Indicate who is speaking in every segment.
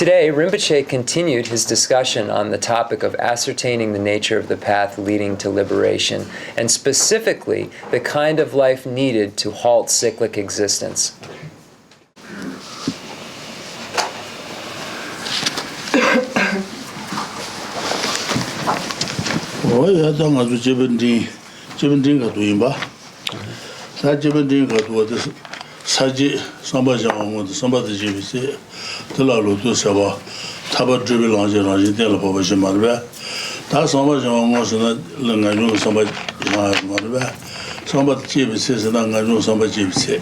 Speaker 1: Today, Rinpoche continued his discussion on the topic of ascertaining the nature of the path leading to liberation, and specifically the kind of life needed to halt cyclic existence.
Speaker 2: 사지 선바장원 선바의 집이세 들라로도 서바 타바 드빌랑제랑제 될로 보지 말베 다 선바장원에서는 랑가중 선바 말베 선바 집이세서 랑가중 선바 집이세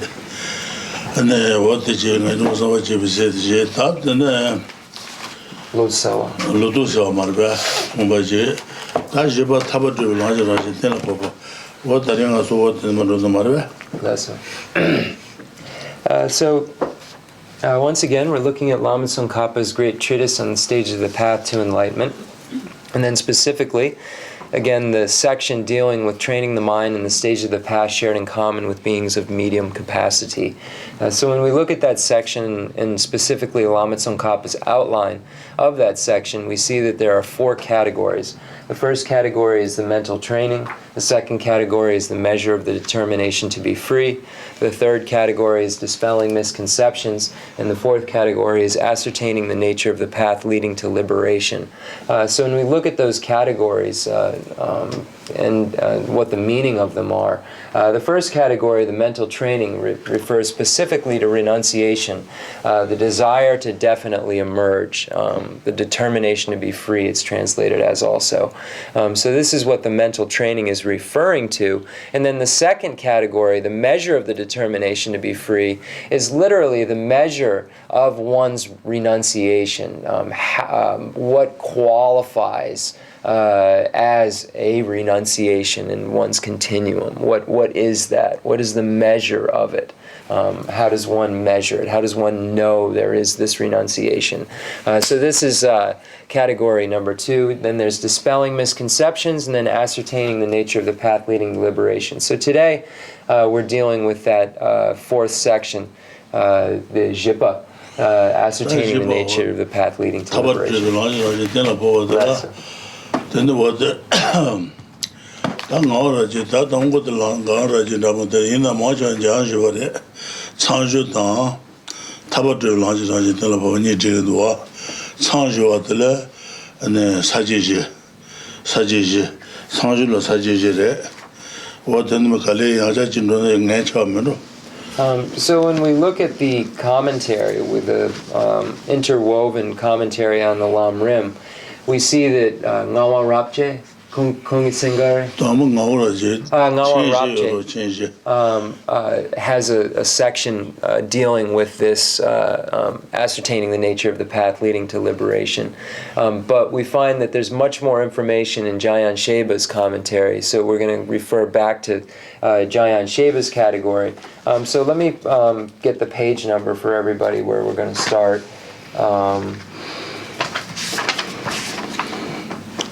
Speaker 2: 네 어떻게 랑가중 선바 집이세 제 답드네 로도서 말베 뭐지 다시 봐 타바 드빌랑제랑제 될로 보고 어디랑가 소어든 말로 말베
Speaker 1: That's once again, we're looking at Lama Tsongkhapa's great treatise on the stages of the path to enlightenment. And then specifically, again, the section dealing with training the mind in the stage of the path shared in common with beings of medium capacity. So when we look at that section, and specifically Lama Tsongkhapa's outline of that section, we see that there are 4 categories. The first category is the mental training. The second category is the measure of the determination to be free. The third category is dispelling misconceptions. And the fourth category is ascertaining the nature of the path leading to liberation. So when we look at those categories and what the meaning of them are, the first category, the mental training, refers specifically to renunciation, the desire to definitely emerge, the determination to be free, it's translated as also. So this is what the mental training is referring to. And then the second category, the measure of the determination to be free, is literally the measure of one's renunciation, what qualifies as a renunciation in one's continuum. What is that? What is the measure of it? How does one measure it? How does one know there is this renunciation? So this is category number 2. Then there's dispelling misconceptions, and then ascertaining the nature of the path leading to liberation. So today we're dealing with that 4th section, the Jipa, ascertaining the nature of the path leading to liberation.
Speaker 2: Then what Tangaji, Tatango the Langaraji, in the Mocha and Janjure, Sanjutan, Tabatu Lanji, Telaponi, Jidua, Sanjuatele, and then Sajiji, Sanjula Sajiji, what then Makale, Ajajin, nature.
Speaker 1: So when we look at the commentary, with the interwoven commentary on the Lamrim, we see that Ngawa Rapche, Kungi Singare, has a section dealing with this, ascertaining the nature of the path leading to liberation. But we find that there's much more information in Jayan Sheba's commentary, so we're going to refer back to Jayan Sheba's category. So let me get the page number for everybody where we're going to start.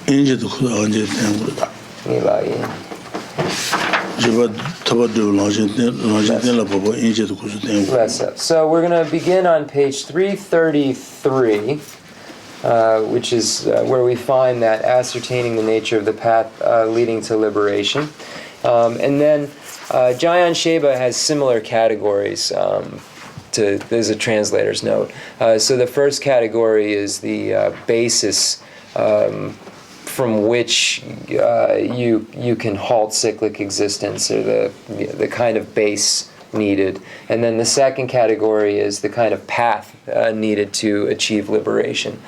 Speaker 2: Inje to anje tengu da.
Speaker 1: Ni ba yin.
Speaker 2: Jiba taba do lanje la bobo inje to kusu tengu.
Speaker 1: So we're going to begin on page 333, which is where we find that ascertaining the nature of the path leading to liberation. And then Jayan Sheba has similar categories. There's a translator's note. So the first category is the basis from which you can halt cyclic existence, or the kind of base needed. And then the second category is the kind of path needed to achieve liberation.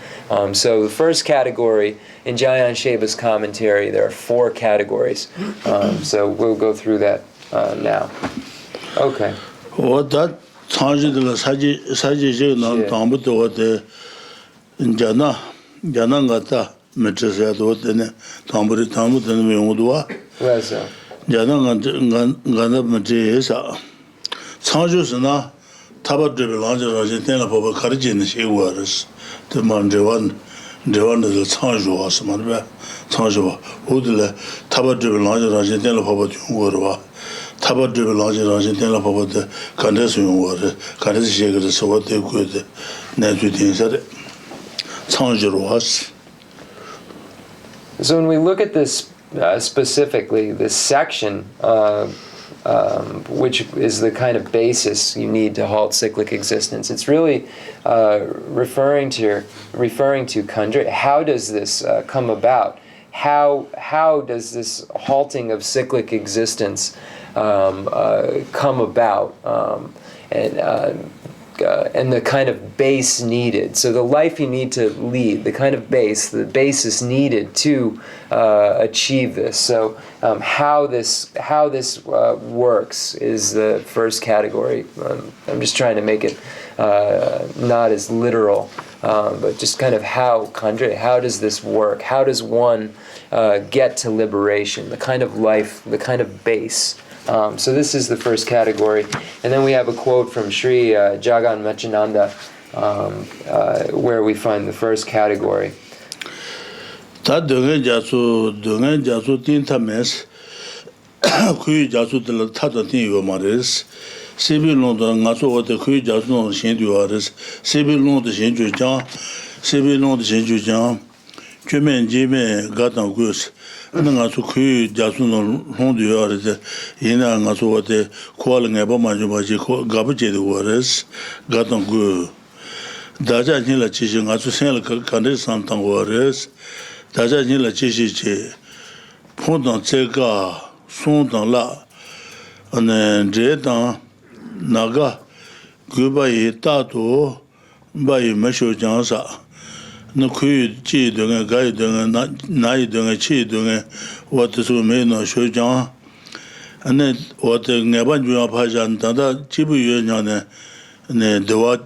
Speaker 1: So the first category, in Jayan Sheba's commentary, there are 4 categories. So we'll go through that now. Okay.
Speaker 2: What that saji na tambu to the jana gata metresa to the tambu the mudwa. Jana gana metresa. Sanjusana Taba Dribbelanja Tena Papa Karjin, she was the Manjawan, Devan the Sanjo was Manba, Sanjo, Udle, Taba Dribbelanja Tena Papa Jungurva, Taba Dribbelanja Tena Papa the Candesun water, Candes Shaker, so what they could net with inside. 창조로왔어.
Speaker 1: So when we look at this specifically, this section, which is the kind of basis you need to halt cyclic existence, it's really referring to Khandra. How does this come about? How does this halting of cyclic existence come about? And the kind of base needed. So the life you need to lead, the kind of base, the basis needed to achieve this. So how this works is the first category. I'm just trying to make it not as literal, but just kind of how does this work? How does one get to liberation? The kind of life, the kind of base. So this is the first category. And then we have a quote from Sri Jagan Machananda where we find the first category.
Speaker 2: Ta dunga jasu tinta mes kuyu jasu de la tata tin yo mares sebi long de ngaso wo de kuyu jasu no shin du ares sebi long de shin ju jang kyemen jime gatan gus nga su kuyu jasu no long du ares yina nga so wo de kwal nga ba ma ju ba ji ko gab je de ares gatan gu daja ni la chi nga su sen la kan de sam tang ares daja ni la chi chi pondant tsega son dans la ane je dans naga gubai tato bai masho jansa no kuyi chi de ga de na de chi de what so me no sho jan ane what ngaban ju pa jan da chi bu ye nya ne doa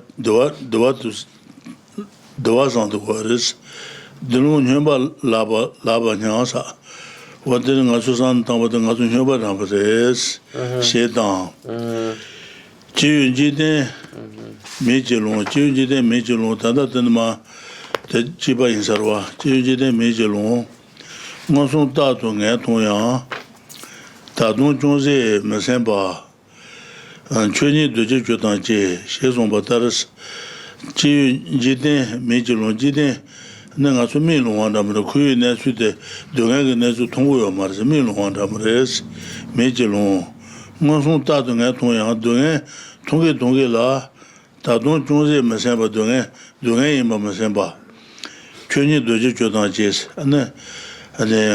Speaker 2: san de waris de no nyamba laba nya sa what the ngasu san ta what ngasu nyamba na bes she dan ji ji de me je lo ta da ma de ji ba yin sarwa ji de me je lo ngasu ta to nge to ya ta don jong ze me sen ba an chuni de je je dan je she zon ba ta ji de me je lo ji de nga su mi lo wanda mo ku ne su de de nga ne su tong yo ma se mi lo wanda mo res me je lo ngo su ta de nga tong ya de nga tong ge la ta don jong ze me sen ba de nga yin ba me sen ba chuni de je je dan je ne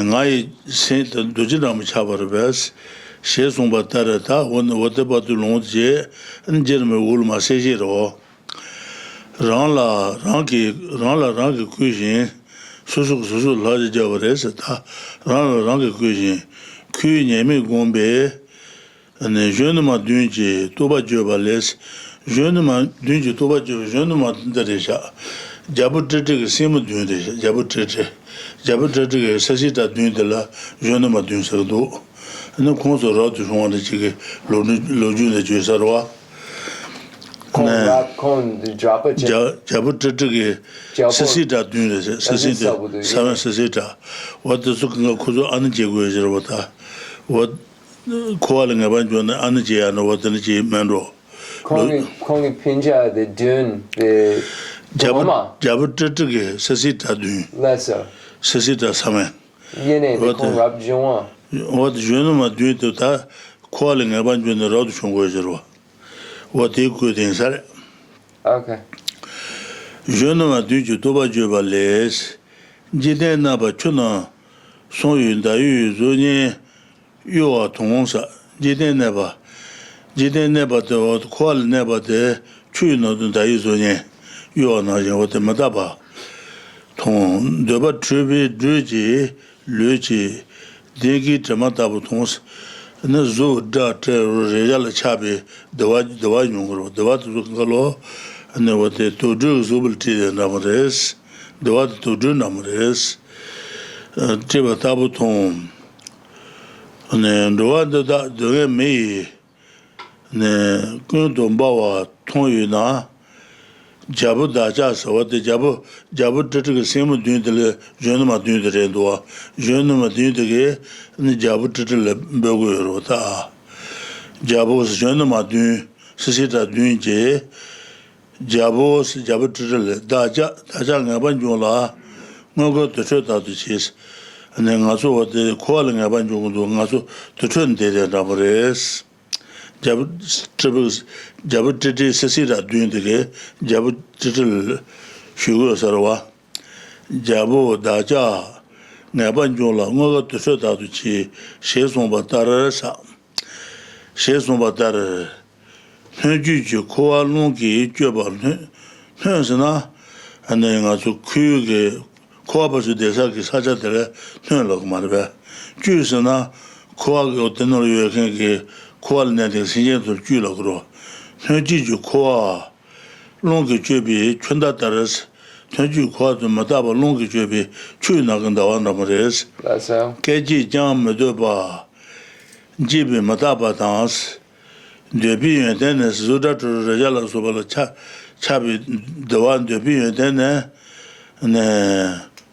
Speaker 2: nga yi se de je da mo cha ba res she song ba ta ta wo de ba de long je en je me wo ma se je ro rang la cuisine susu la de javres ta rang cuisine cuisine me gombe ne jeune ma dunje to ba jobales jeune ma dunje to ba jeune ma dereja jabu tete sim dunje jabu tete sasi ta dunje la jeune ma dunje do ne konso ro du joint de jige lo ju de je sarwa
Speaker 1: Con drop a
Speaker 2: jabu tete sasita dune sasita what the sukan ko an je go je robata what calling about you an je an what the je mando
Speaker 1: kongi pinja the dune the
Speaker 2: jabu tete sasita dune
Speaker 1: lesa
Speaker 2: sasita samen
Speaker 1: yene the con rab joan
Speaker 2: what jeune ma dune to ta calling about you the road from go je ro what you could inside.
Speaker 1: Okay.
Speaker 2: Je ne m'ai dit que tu vas jouer les. J'ai n'a pas chuna. Son une d'ailleurs, je yo a ton ça. J'ai n'a pas de quoi n'a pas de tu n'as d'ailleurs je yo n'a rien de madaba. Ton de pas trouver deux le ji degi tamata ton ne zo da te real chabe dawa nyungro dawa to galo ne wote to do zubulti namres dawa to do namres te batabu ton ne dawa da de me ne kun don bawa ton yuna jabu da ja so wote jabu te semu dun de jeune ma dun de doa jeune ma dun de ne jabu te le bego rota jabu jeune ma dun c'est dun je Jabos, Jabatril, Daja, Ngabanjola, Mogo to Chota to Cheese, and then also the calling Abanjo, also to turn the Rabares. Jabatri Sesira doing the gay, Jabatril Sugar Sarwa, Jabo, Daja, Nabanjola, Mogo to Chota to Cheese, Sheson Batarasa, Sheson Batar. Juju Koa Lungi Jubal Hunsana and then also Kuge Koabas de Saki Sajatele Hunlock Marbe. Jusana Koa Tenor Yuki Koal Netting Singer to Julagro. Juju Koa Lungi Jubi, Chundataras, Tunju Koa to Mataba Lungi Jubi, Chunaganda Wanamares.
Speaker 1: That's how.
Speaker 2: Keji Jam Meduba Jibi Mataba dance. Depuis un temps, Zuda to Rajala Sobala Chabi, the one depuis un temps,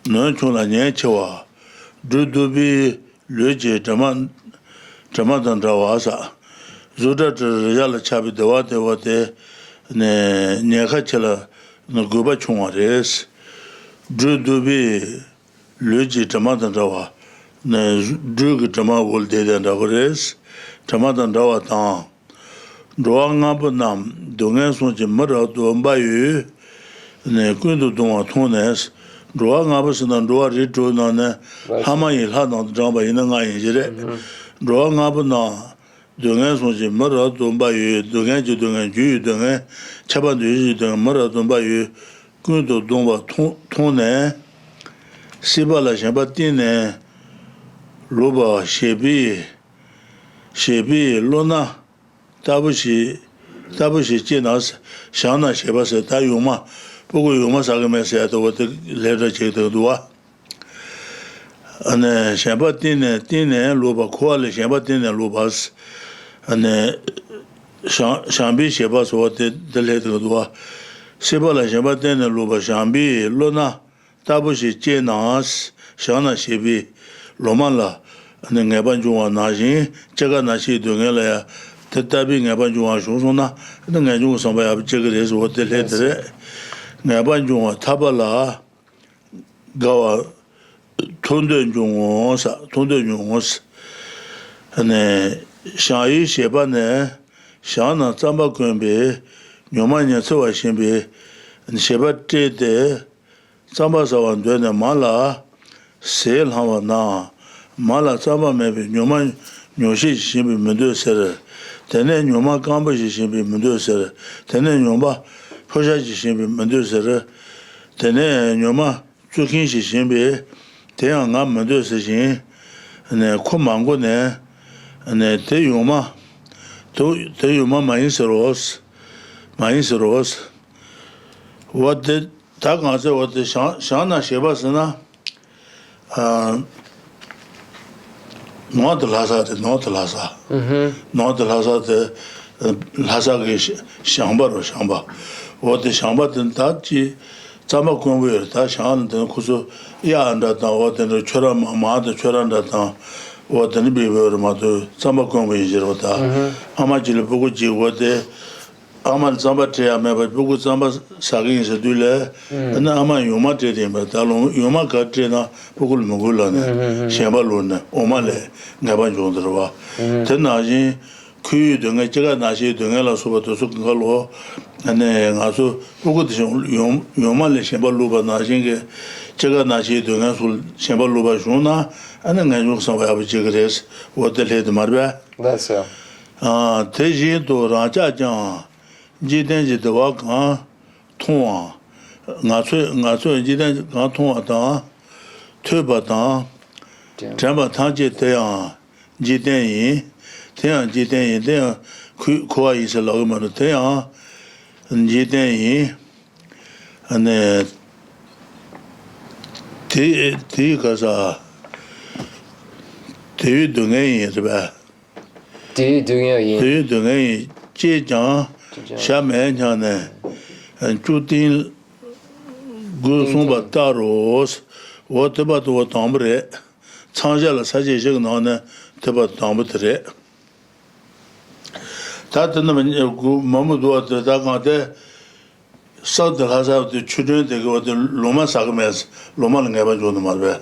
Speaker 2: non chula Nyachawa, Dudubi, Luigi, Taman Drawasa, Zuda to Rajala Chabi, the water, Nyakachala, Naguba Chungares, Dudubi, Luigi, Taman Drawa, Drug Tama will dead and Avores, Taman Drawa Town. Nam, Dongan Sonji Mara to Bayu, Kundu Donga Tones, Droangabas and Doa Rito Nana, Hamail had on the Jamba in the Nine, Droangabana, Dongan Sonji Mara to Bayu, Donganju Dongan Ju, Dongan, Chabandu, Dongan Mara to Bayu, Kundu Donga Tone, Sibala Shabatine, Loba, Shebi, Lona. Tabushi Chinas, Shana Shebas, Tayuma, Pogo Yuma Sagames at what the letter check the Dua. And Shabatin, Tine, Luba Kuala, Shabatin, and Lubas, and Shambi Shebas, what the letter Dua. Sibala Shabatin, and Luba Shambi, Lona, Tabushi Chinas, Shana Shebi, Lomala, and then Gabanjua Naji, Chaganashi Dungela. Tabi Nabanjua Shusona, the Najun Samba Chigres, what the letter Nabanjua Tabala Gawa Tunde Jungs, and Shai Shebane, Shana Tamba Kumbe, Yomania Soa Shimbe, and Shebate de Sambasawan Duena Mala, Sail Havana, Mala Samba maybe Yoman Yoshi Shimbe Medusa. Tene Yoma Gamba Shimbi Medusa, Tene Yoma Posha Shimbi Medusa, Tene Yoma Chukin Shimbi, Teanga Medusa Shin, and Kumangone, and Te Yoma Mainseros. What the Taganza, what the Shana Shebasana, not the Lhasa, not the Lhasa. Not the Lhasa, the Lhasa Shamba or Shamba. What the Shamba then Tachi, Sama Kumwe, Tashan, then Kusu, Ya and that now, what the Chura Mama, the Churan that now, what the Nibi were Matu, Sama Kumwe, Jirota, Amajil Buguji, what the Aman Samba Tea, but Bugu Samba Sagin Sedule, and Ama Yuma Tedim, but Yuma Katrina, Pukul Mugulan, Shabalun, Omale, Nabanjondra, Tenaji, Ku, Dunga, Nashi, Dungela, Subatosukalo, and then also Pukut Yumale, Shabaluba, Najing, Chega Nashi, Dunga, Shabaluba Shuna, and then I know some of Chigres, what the head Marba.
Speaker 1: That's so.
Speaker 2: Teji to Raja. Jiden the walk on Tonga, Natsu Jiden Tonga, Tubatan, Jamba Tanji Tean, Jiden, Tean Jiden, there, Kua is a logman of Tean, and Jiden, and Tika, Tiu Dunga is bad.
Speaker 1: Tiu
Speaker 2: Dunga, Jijang. Shaman and Chutin Gusumba Taros, what about what Tombre, Sanjala Sajin on Teba Tombre. Tatan Mamudu at the Dagante, South the Haza, the children, they go to Loma Sagames, Loma and Gaba Jono Marbe.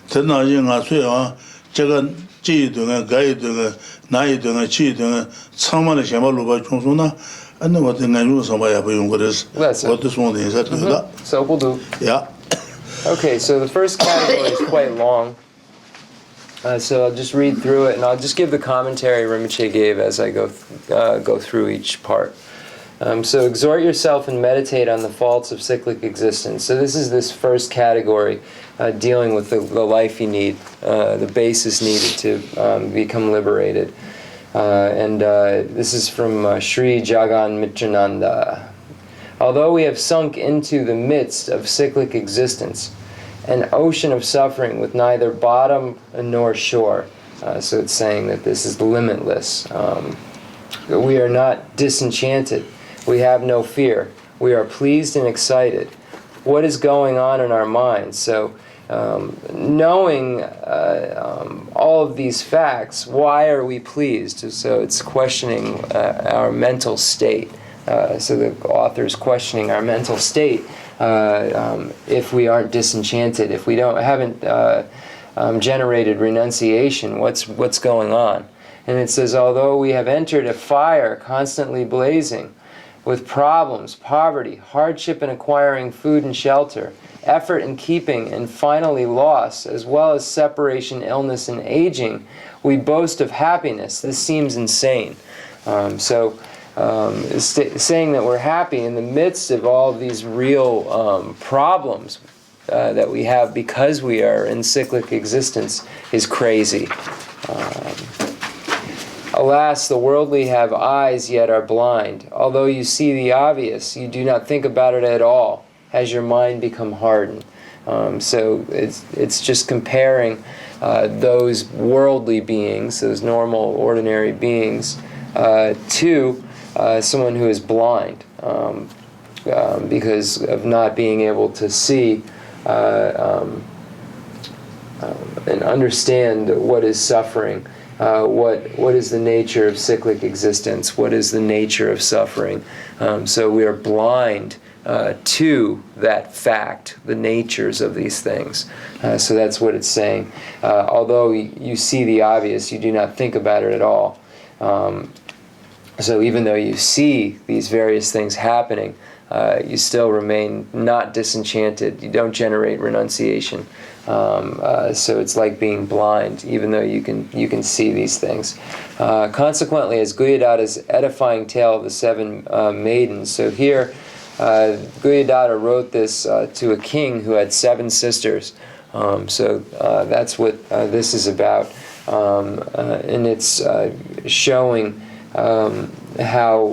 Speaker 2: Tenaji Nasua, Jagan, Chi doing a guy doing a night doing a chi doing a someone Shamaluba Chonsuna, and then what the Nanu Samaya Bungaris, what this one is that.
Speaker 1: So we'll do.
Speaker 2: Yeah.
Speaker 1: Okay, so the first category is quite long. So I'll just read through it, and I'll just give the commentary Rinpoche gave as I go through each part. So exhort yourself and meditate on the faults of cyclic existence. So this is this first category, dealing with the life you need, the basis needed to become liberated. And this is from Sri Jagan Mitrananda. Although we have sunk into the midst of cyclic existence, an ocean of suffering with neither bottom nor shore. So it's saying that this is limitless. We are not disenchanted. We have no fear. We are pleased and excited. What is going on in our minds? So knowing all of these facts, why are we pleased? So it's questioning our mental state. So the author is questioning our mental state. If we aren't disenchanted, if we haven't generated renunciation, what's going on? And it says, although we have entered a fire constantly blazing, with problems, poverty, hardship in acquiring food and shelter, effort in keeping, and finally loss, as well as separation, illness, and aging, we boast of happiness. This seems insane. Saying that we're happy in the midst of all of these real problems that we have because we are in cyclic existence is crazy. Alas, the worldly have eyes yet are blind. Although you see the obvious, you do not think about it at all. Has your mind become hardened? So it's just comparing those worldly beings, those normal, ordinary beings, to someone who is blind because of not being able to see and understand what is suffering. What is the nature of cyclic existence? What is the nature of suffering? So we are blind to that fact, the natures of these things. So that's what it's saying. Although you see the obvious, you do not think about it at all. So even though you see these various things happening, you still remain not disenchanted. You don't generate renunciation. So it's like being blind, even though you can see these things. Consequently, as Guyadatta's edifying tale of the seven maidens, so here Guyadatta wrote this to a king who had 7 sisters. So that's what this is about, and it's showing how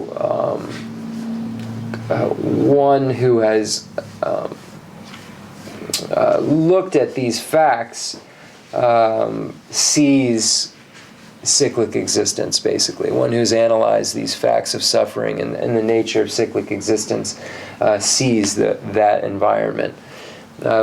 Speaker 1: one who has looked at these facts sees cyclic existence, basically. One who's analyzed these facts of suffering and the nature of cyclic existence sees that environment.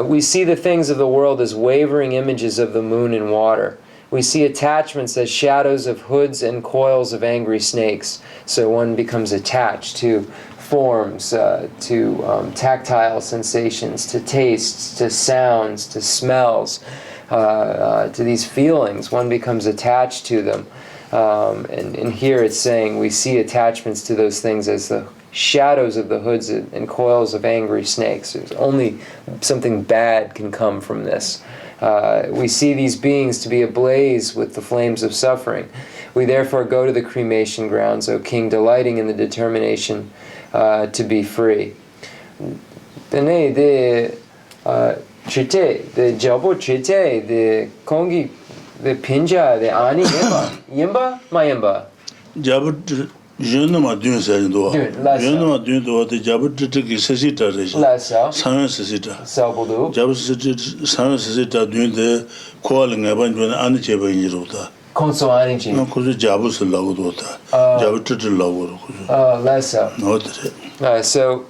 Speaker 1: We see the things of the world as wavering images of the moon and water. We see attachments as shadows of hoods and coils of angry snakes. So one becomes attached to forms, to tactile sensations, to tastes, to sounds, to smells, to these feelings. One becomes attached to them. And here it's saying we see attachments to those things as the shadows of the hoods and coils of angry snakes. There's only something bad can come from this. We see these beings to be ablaze with the flames of suffering. We therefore go to the cremation grounds, O King, delighting in the determination to be free. Tene de chite, de jabo chite, de kongi, de pinja, de ani yemba. Yemba? Ma yemba?
Speaker 2: Jabo Yunama dun sayendo. Yunama dun do the Jabo Tiki Sesita. San Sesita.
Speaker 1: Sabudu.
Speaker 2: Jabo San Sesita dun the calling about when Anicheba in Yerota.
Speaker 1: Khensur Rinpoche.
Speaker 2: No, because Jabus Lagota. Jabo Titi Lago.
Speaker 1: Lessa. So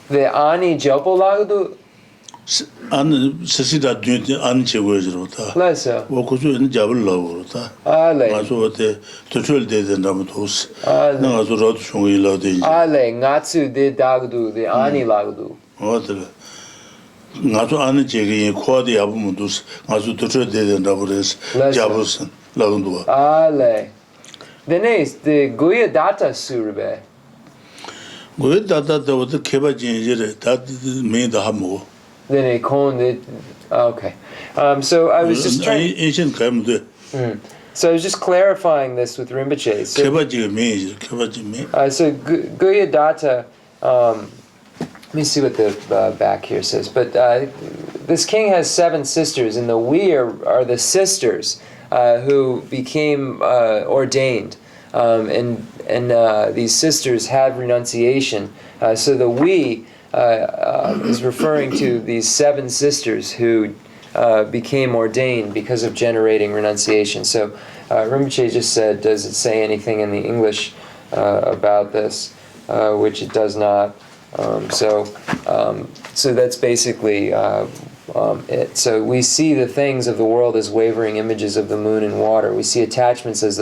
Speaker 1: the Ani Jopo Lagdu?
Speaker 2: 안 스시다 dünya 안 제거해주로다.
Speaker 1: Lesa.
Speaker 2: 오고주는 잡을라고로다.
Speaker 1: Ale.
Speaker 2: 가서한테 도출 되는다면 도스. 내가 저러도 총이라도
Speaker 1: Ale ngatsu de dagdu de ani lagdu.
Speaker 2: 어들 나도 아는 제게 코어디 야부면 도스. 가서 도출 되는다고 그래서 잡을선 라운도와.
Speaker 1: Ale. Denes de guya data surbe.
Speaker 2: 왜 다다다부터 개발진이래. 다 메인도 하고.
Speaker 1: Then a con it. Okay. So I was just trying.
Speaker 2: ancient 가면도
Speaker 1: So I was just clarifying this with Rinpoche. So,
Speaker 2: 개발지가 메인이죠. 개발지 메인.
Speaker 1: so Guya Datta. Let me see what the back here says. But this king has 7 sisters, and the we are the sisters who became ordained. And these sisters had renunciation. So the we is referring to these 7 sisters who became ordained because of generating renunciation. So Rinpoche just said, does it say anything in the English about this? Which it does not. So that's basically it. So we see the things of the world as wavering images of the moon and water. We see attachments as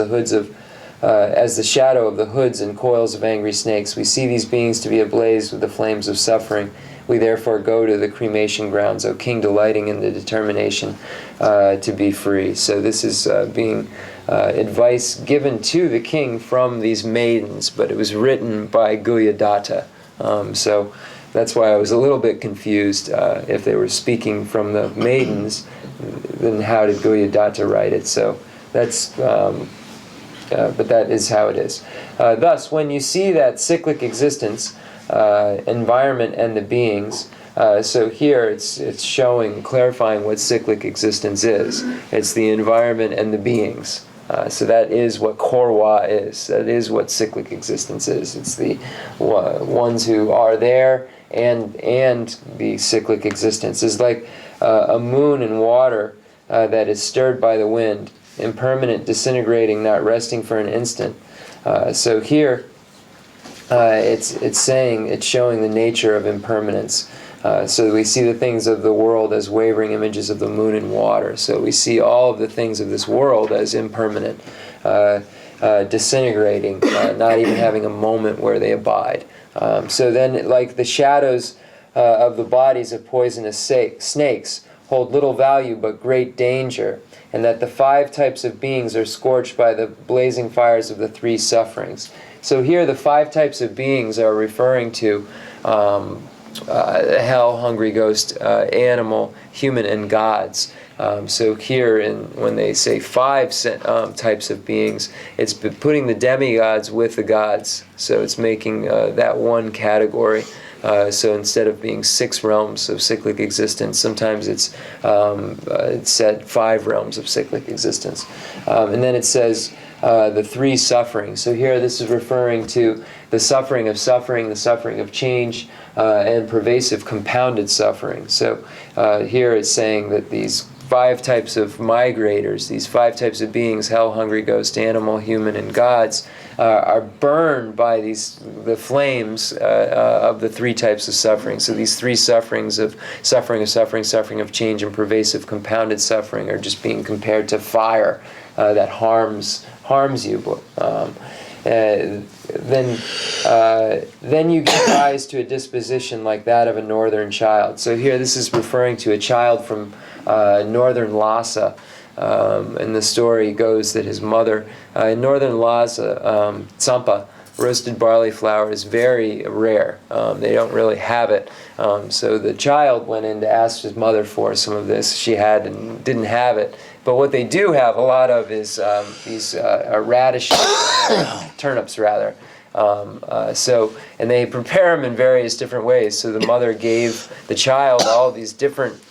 Speaker 1: as the shadow of the hoods and coils of angry snakes. We see these beings to be ablaze with the flames of suffering. We therefore go to the cremation grounds, O King, delighting in the determination to be free. So this is being advice given to the king from these maidens, but it was written by Guya Datta. So that's why I was a little bit confused. If they were speaking from the maidens, then how did Guya Datta write it? So that's... but that is how it is. Thus, when you see that cyclic existence, environment and the beings, so here it's showing, clarifying what cyclic existence is. It's the environment and the beings. So that is what Korwa is. That is what cyclic existence is. It's the ones who are there and the cyclic existence. It's like a moon and water that is stirred by the wind, impermanent, disintegrating, not resting for an instant. So here, it's showing the nature of impermanence. So we see the things of the world as wavering images of the moon and water. So we see all of the things of this world as impermanent, disintegrating, not even having a moment where they abide. So then, like the shadows of the bodies of poisonous snakes hold little value but great danger, and that the 5 types of beings are scorched by the blazing fires of the 3 sufferings. So here the 5 types of beings are referring to hell, hungry ghost, animal, human, and gods. So here, when they say 5 types of beings, it's putting the demigods with the gods. So it's making that one category. So instead of being 6 realms of cyclic existence, sometimes it's said 5 realms of cyclic existence. And then it says the 3 sufferings. So here this is referring to the suffering, the suffering of change, and pervasive compounded suffering. So here it's saying that these 5 types of migrators, these 5 types of beings, hell, hungry ghost, animal, human, and gods, are burned by the flames of the 3 types of suffering. So these 3 sufferings of suffering of change, and pervasive compounded suffering are just being compared to fire that harms you. Then you give rise to a disposition like that of a northern child. So here this is referring to a child from northern Lhasa. And the story goes that his mother, in northern Lhasa, tsampa, roasted barley flour, is very rare. They don't really have it. So the child went in to ask his mother for some of this. She had and didn't have it. But what they do have a lot of is these radishes, turnips rather. And they prepare them in various different ways. So the mother gave the child all these different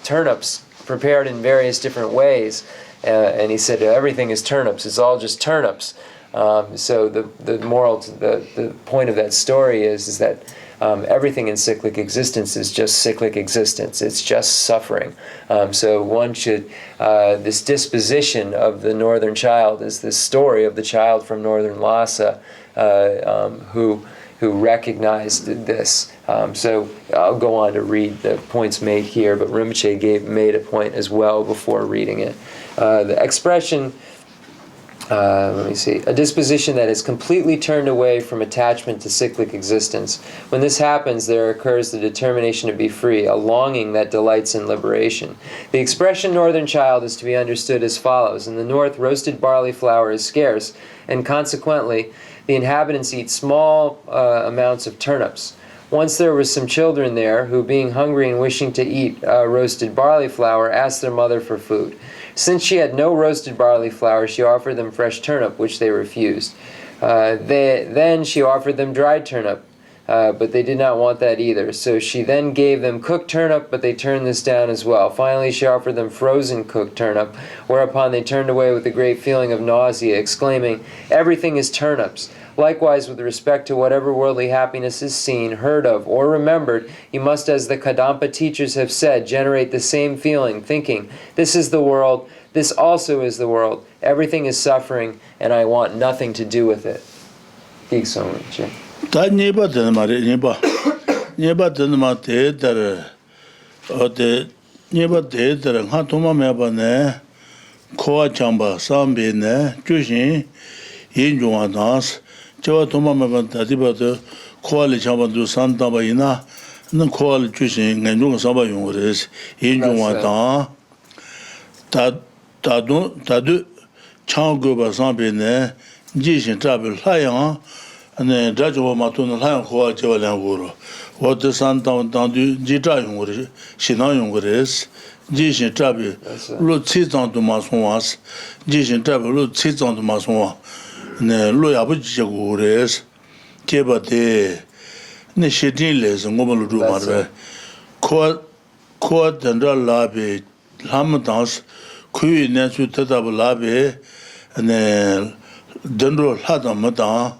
Speaker 1: turnips prepared in various different ways. And he said, everything is turnips. It's all just turnips. So the moral, the point of that story is that everything in cyclic existence is just cyclic existence. It's just suffering. So one should, this disposition of the northern child is this story of the child from northern Lhasa who who recognized this. So I'll go on to read the points made here, but Rinpoche made a point as well before reading it. The expression, let me see, a disposition that is completely turned away from attachment to cyclic existence. When this happens, there occurs the determination to be free, a longing that delights in liberation. The expression northern child is to be understood as follows. In the north, roasted barley flour is scarce, and consequently, the inhabitants eat small amounts of turnips. Once there were some children there who, being hungry and wishing to eat roasted barley flour, asked their mother for food. Since she had no roasted barley flour, she offered them fresh turnip, which they refused. Then she offered them dried turnip, but they did not want that either. So she then gave them cooked turnip, but they turned this down as well. Finally, she offered them frozen cooked turnip, whereupon they turned away with a great feeling of nausea, exclaiming, "Everything is turnips." Likewise, with respect to whatever worldly happiness is seen, heard of, or remembered, you must, as the Kadampa teachers have said, generate the same feeling, thinking, this is the world, this also is the world, everything is suffering, and I want nothing to do with it.
Speaker 2: Ta nipa tena mare, nipa tena ma te tere, nipa te tere, nga tuma mepa ne, kowa chamba, sambi ne, chushin, yin junga dans, Chewa tuma mepa tatipa te, kowa li chamba du san tamba ina, na kowa li chushin, ngan junga samba yung res, yin junga dans, tadu, chang goba sambi ne, jishin trabil layang, ane drajoba matuna layang kowa chewa liang guru. Wate san tamba du jitra yung res, shina yung res, jishin trabil, lu ci zang du ma songwas, jishin trabil lu ci zang du ma songwa. Ne lo ya bu ji gu res ke ba de ne shi din le zo mo lu ru ma re ko den ra la be lam dans ku ne su ta da la be ne den ro la da ma da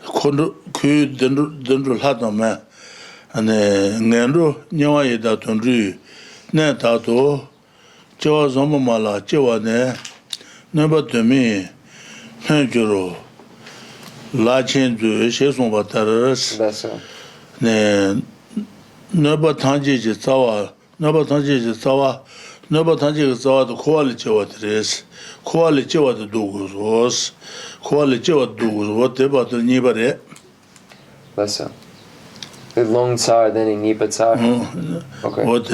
Speaker 2: ko ku den ro la da ma ne ngen ro nyawa ye da ton ru ne ta to jo zo mo ma la je wa ne ba de mi Juro La Chenzu, Shesson Bataras, Neba Tanji Zawa, Neba Tanji Zawa, Neba Tanji Zawa, the quality what it is, quality what the Dogus was, quality what Dogus, whatever the Nibare.
Speaker 1: That's it. The long tsar, then in Nipa tsar. Okay.
Speaker 2: What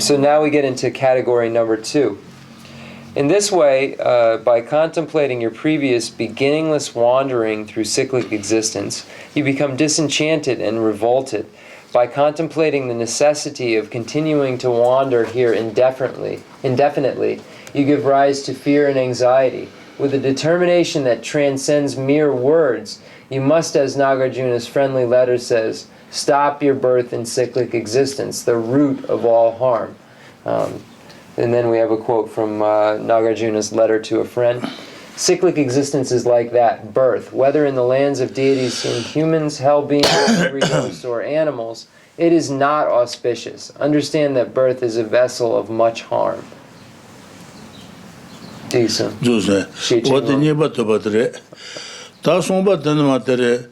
Speaker 1: so now we get into category number 2. In this way, by contemplating your previous beginningless wandering through cyclic existence, you become disenchanted and revolted. By contemplating the necessity of continuing to wander here indefinitely, you give rise to fear and anxiety. With a determination that transcends mere words, you must, as Nagarjuna's friendly letter says, stop your birth in cyclic existence, the root of all harm. And then we have a quote from Nagarjuna's letter to a friend. Cyclic existence is like that, birth. Whether in the lands of deities and humans, hell beings, every ghost, or animals, it is not auspicious. Understand that birth is a vessel of much harm.
Speaker 2: What the neighbor to Batre? Tasomba Denmatere,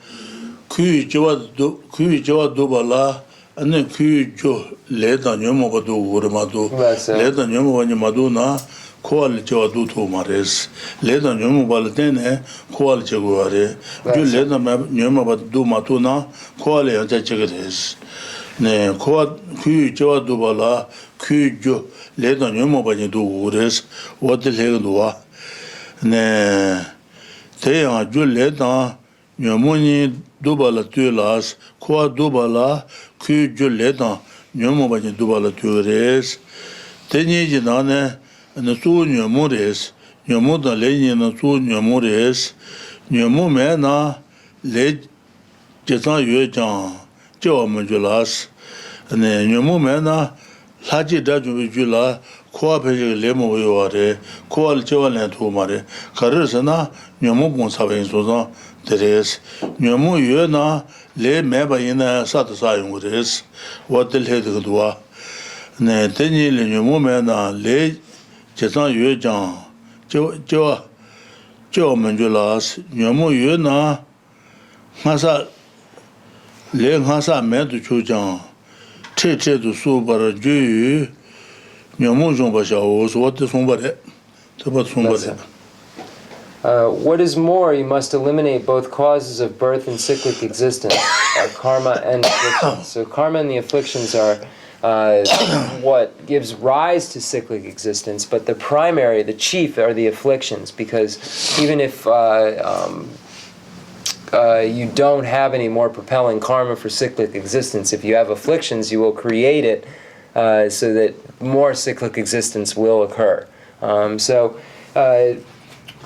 Speaker 2: Kui Jawa Dubala. And then Kujo led on Yomado Uramadu, led on Yomani Maduna, Koal Jawadu to Mares, led on Yomabaltene, Koal Jaguare, you led on Yomabadu Matuna, Koal and Jagares. Ne Koal Kujo Dubala, Kujo led on Yomabani do Ures, what the Legua. Ne they are you led on Yomuni Dubala Tulas, Koa Dubala. Ku ju le dan nyomo ba ni dubala tu res teni ji na ne na su nyomo res nyomo da le ni na su nyomo res nyomo me na le je san yue jang jo mo ju las ne nyomo me na la ji da ju ju la ko pe le mo yo re ko al jo le tu ma re kar sa na nyomo bon sa ben so za Teres, Nyomu Yuna, Le Meba in a Satisfying with this, what the head of Dua. Ne Teni Nyomu Mena, Le Chetan Yu Jang, Jo Manjulas, Nyomu Yuna, Masa le hasa medu chujang che du su bara ju nyomo jomba shao so what is sombare to but sombare.
Speaker 1: What is more, you must eliminate both causes of birth and cyclic existence, karma and afflictions. So karma and the afflictions are what gives rise to cyclic existence, but the primary, the chief, are the afflictions, because even if you don't have any more propelling karma for cyclic existence, if you have afflictions, you will create it so that more cyclic existence will occur.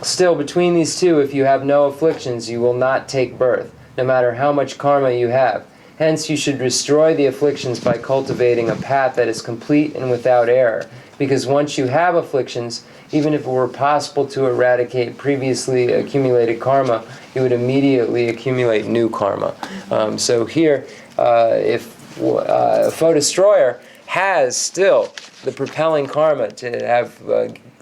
Speaker 1: Still, between these two, if you have no afflictions, you will not take birth, no matter how much karma you have. Hence, you should destroy the afflictions by cultivating a path that is complete and without error. Because once you have afflictions, even if it were possible to eradicate previously accumulated karma, you would immediately accumulate new karma. So here, if a foe destroyer has still the propelling karma to have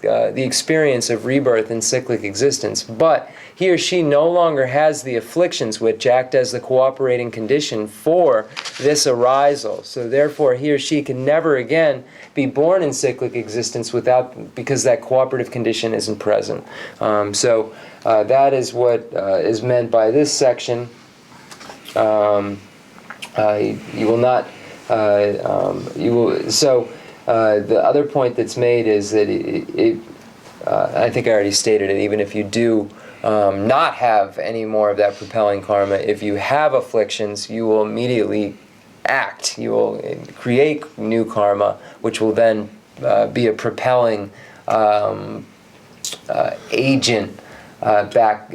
Speaker 1: the experience of rebirth and cyclic existence, but he or she no longer has the afflictions which act as the cooperating condition for this arisal. So therefore he or she can never again be born in cyclic existence because that cooperative condition isn't present. That is what is meant by this section. You will not. The other point that's made is that I think I already stated it, even if you do not have any more of that propelling karma, if you have afflictions, you will immediately act. You will create new karma, which will then be a propelling agent back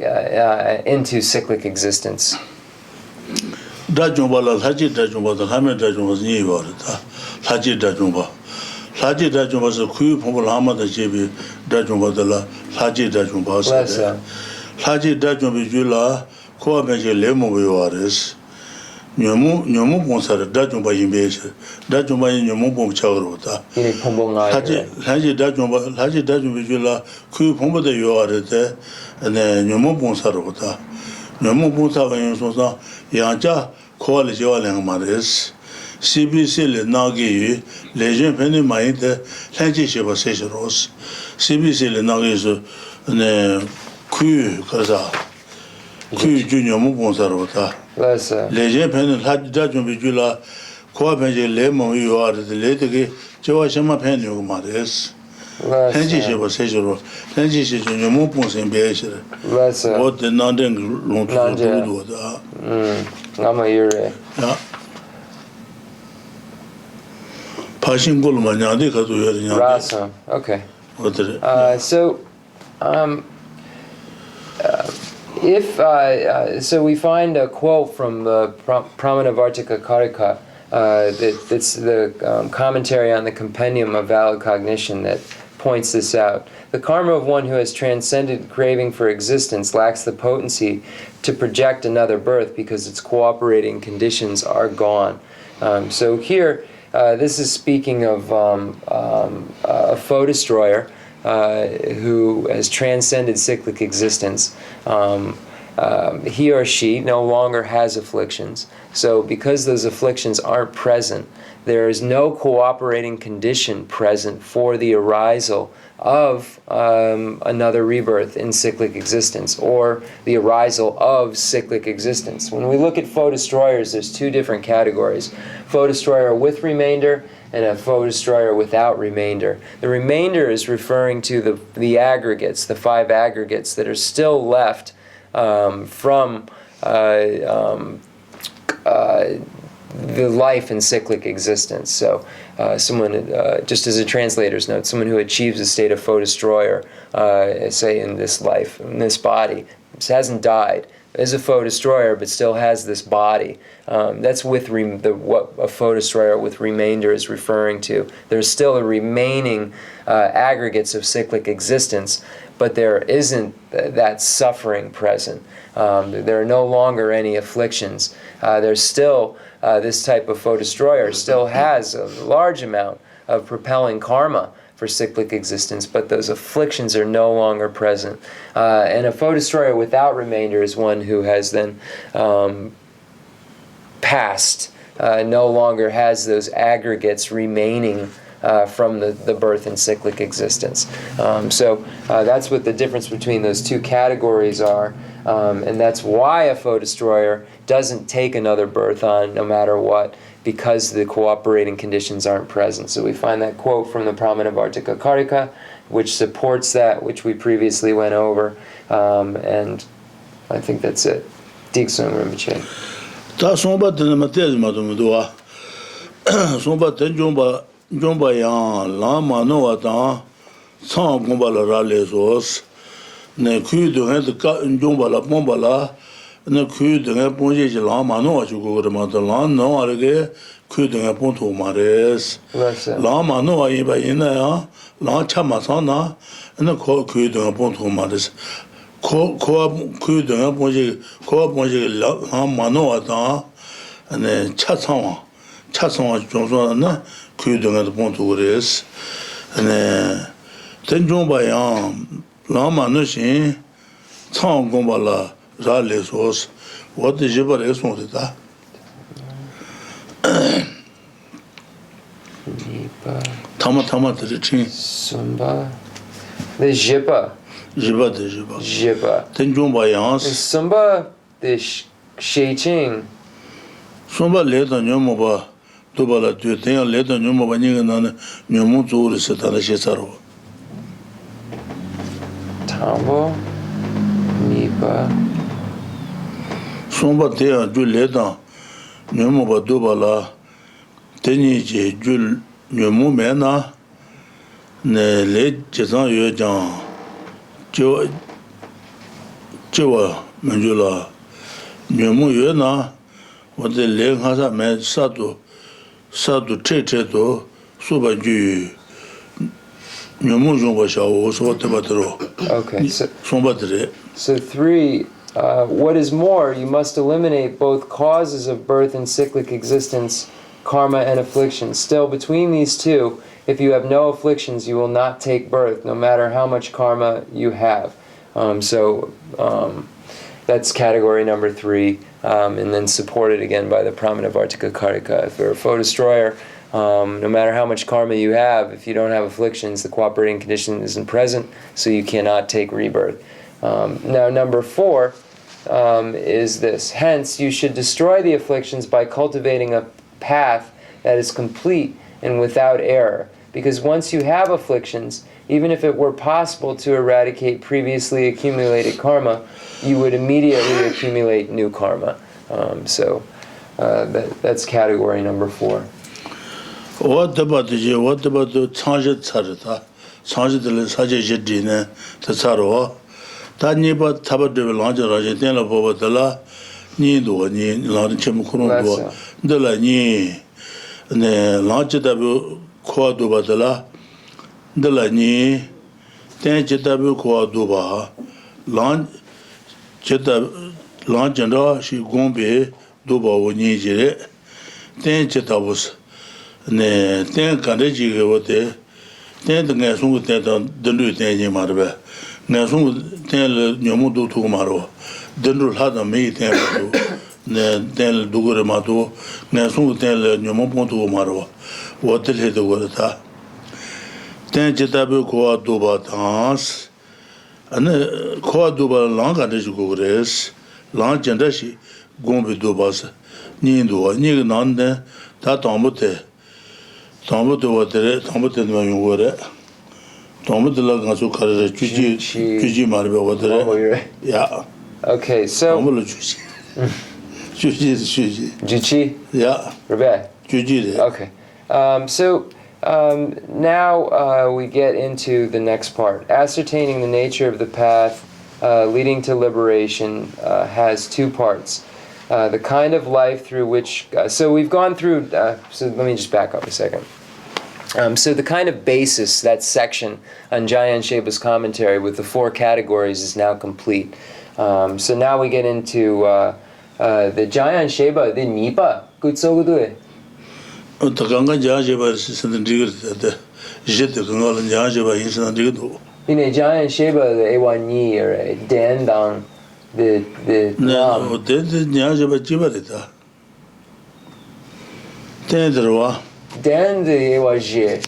Speaker 1: into cyclic existence.
Speaker 2: Laji dajumba se kuyu pombo lama da jebi dajumba da la laji dajumba se de. Laji dajumba ju la kuwa benje le mogo yuwares. Nyomu bonsara dajumba yinbe se. Dajumba yin nyomu pombo chagro ta. Laji dajumba ju la kuyu pombo da yuwares de nyomu bonsara ta. Nyomu bonsara yin sonsa yangja kuwa le jewa lenga mares. CBC le nagi les gens venus maïde l'anti chez passé rose CBC le nagi ne ku kaza ku junior mo bon sarota les gens venus la jumbi jula quoi ben les mo yo ar de le de je vois jamais peine yo mares l'anti chez passé rose l'anti chez junior mo bon sen bien cher what the nandeng longtemps da
Speaker 1: Lama yure
Speaker 2: Rasa,
Speaker 1: okay. So we find a quote from the Pramanavartika Karika, that's the commentary on the Compendium of Valid Cognition that points this out. The karma of one who has transcended craving for existence lacks the potency to project another birth because its cooperating conditions are gone. So here, this is speaking of a foe destroyer who has transcended cyclic existence. He or she no longer has afflictions. So because those afflictions aren't present, there is no cooperating condition present for the arisal of another rebirth in cyclic existence, or the arisal of cyclic existence. When we look at foe destroyers, there's two different categories: foe destroyer with remainder and a foe destroyer without remainder. The remainder is referring to the aggregates, the 5 aggregates that are still left from the life in cyclic existence. So someone, just as a translator's note, someone who achieves a state of foe destroyer, say in this life, in this body, hasn't died, is a foe destroyer but still has this body. That's with what a foe destroyer with remainder is referring to. There's still a remaining aggregates of cyclic existence, but there isn't that suffering present. There are no longer any afflictions. There's still this type of foe destroyer still has a large amount of propelling karma for cyclic existence, but those afflictions are no longer present. And a foe destroyer without remainder is one who has then passed, no longer has those aggregates remaining from the birth and cyclic existence. So that's what the difference between those two categories are, and that's why a foe destroyer doesn't take another birth on no matter what, because the cooperating conditions aren't present. So we find that quote from the Pramanavartika Karika, which supports that, which we previously went over, and I think that's it. Digsung Rinpoche.
Speaker 2: Ta somba tene matez madumudwa. Somba tenjomba jomba yang Lama no wata sang gomba la ralesos ne ku de ne ka jomba la pomba la ne ku de ne ponje Lama no chu go de ma de lan no arge ku de ne pon to mares Lama no ai ba ina ya la chama sana ne ko ku de ne pon to mares ko ku de ne ponje Lama no wata ne chatsang 정도는 그동안도 본토 그랬어. 네. 전종바야 라마노신 창공발라 라레소스 어디 집어를 했습니다. 타마 들으치
Speaker 1: Sumba. The jipa.
Speaker 2: jiba. 전종바야
Speaker 1: Sumba the sheching.
Speaker 2: somba ledo nyomoba dobala tuya ledo nyomoba niga nana nyomu zuri setana shesaro
Speaker 1: Tambo Nipa
Speaker 2: somba teya ju ledo nyomoba dobala teni je ju nyomu mena ne le jezan yo jan jewa manjula nyomu yo na wade le ngasa me sadu che suba ju nyomu jomba shao so te batero.
Speaker 1: Okay,
Speaker 2: so
Speaker 1: 3, what is more, you must eliminate both causes of birth and cyclic existence, karma and affliction. Still, between these two, if you have no afflictions, you will not take birth, no matter how much karma you have. That's category number 3, and then supported again by the Pramanavartika Karika. If you're a foe destroyer, no matter how much karma you have, if you don't have afflictions, the cooperating condition isn't present, so you cannot take rebirth. Now, number 4 is this. Hence, you should destroy the afflictions by cultivating a path that is complete and without error. Because once you have afflictions, even if it were possible to eradicate previously accumulated karma, you would immediately accumulate new karma. That's category number 4.
Speaker 2: what about the change charata change the saje jedine the charo ta ni ba thaba de lange raje ten la bo dala ni do ni la chem khurun do dala ni ne lange da bu ko do ba dala dala ni ten je da bu ko do ba lange je da lange da shi gombe do ba wo ni je ten je da bus ne ten kandeji ge wote ten de sungu ten dendu ten ni marbe ne sungu ten le nyomu do tu maro dendu la da me ten do ne ten dugure ma do ne sungu ten le nyomu pon tu maro wote le do gorata ten jeta be ko do ba dans ane ko do ba langa de go gres lang jenda shi gombe do ba ni do ni nan de ta tombote tombote no yore tombote la gaso kare juji marbe wadere yeah
Speaker 1: okay, so juji
Speaker 2: yeah
Speaker 1: Rebe
Speaker 2: juji
Speaker 1: okay, now we get into the next part. Ascertaining the nature of the path leading to liberation has 2 parts. The kind of life through which... so we've gone through... so let me just back up a second. So the kind of basis, that section on Jayan Sheba's commentary with the 4 categories is now complete. So now we get into the Jayan Sheba, the Nipa, Kutsogudue.
Speaker 2: Takanga Jayan Sheba is jete kangal nyaje ba insana digdo.
Speaker 1: In a giant sheba the Ewani or a Dandang the
Speaker 2: No,
Speaker 1: Lam.
Speaker 2: de nyaje ba jibarita. Tenderwa.
Speaker 1: Dan the Ewaji.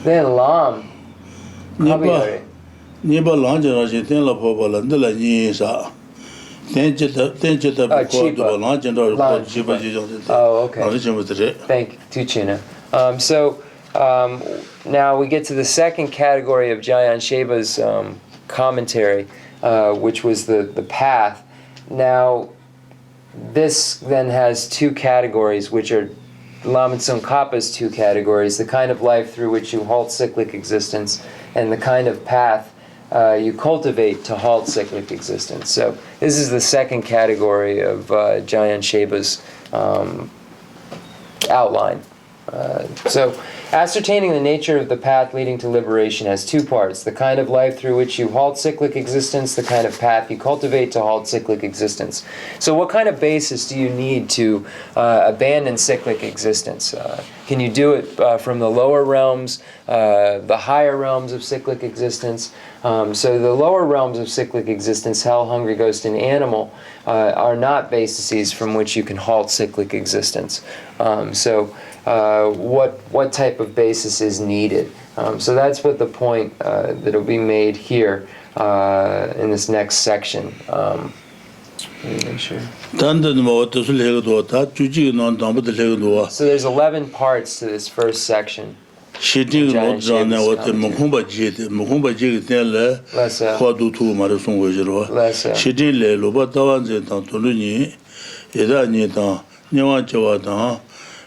Speaker 1: Then Lam.
Speaker 2: Niba lanja je ten la po bala ndela ni sa. Tencheta ko do lanja do ko jiba ji jong.
Speaker 1: Oh, okay. Thank you, China. So now we get to the second category of Jayan Sheba's commentary, which was the path. Now, this then has two categories, which are Lama Tsongkhapa's two categories, the kind of life through which you halt cyclic existence and the kind of path you cultivate to halt cyclic existence. So this is the second category of Jayan Sheba's outline. So ascertaining the nature of the path leading to liberation has two parts: the kind of life through which you halt cyclic existence, the kind of path you cultivate to halt cyclic existence. So what kind of basis do you need to abandon cyclic existence? Can you do it from the lower realms, the higher realms of cyclic existence? So the lower realms of cyclic existence, hell, hungry, ghost, and animal, are not bases from which you can halt cyclic existence. What type of basis is needed? So that's what the point that will be made here in this next section. Let me make sure. So there's 11 parts to this first section.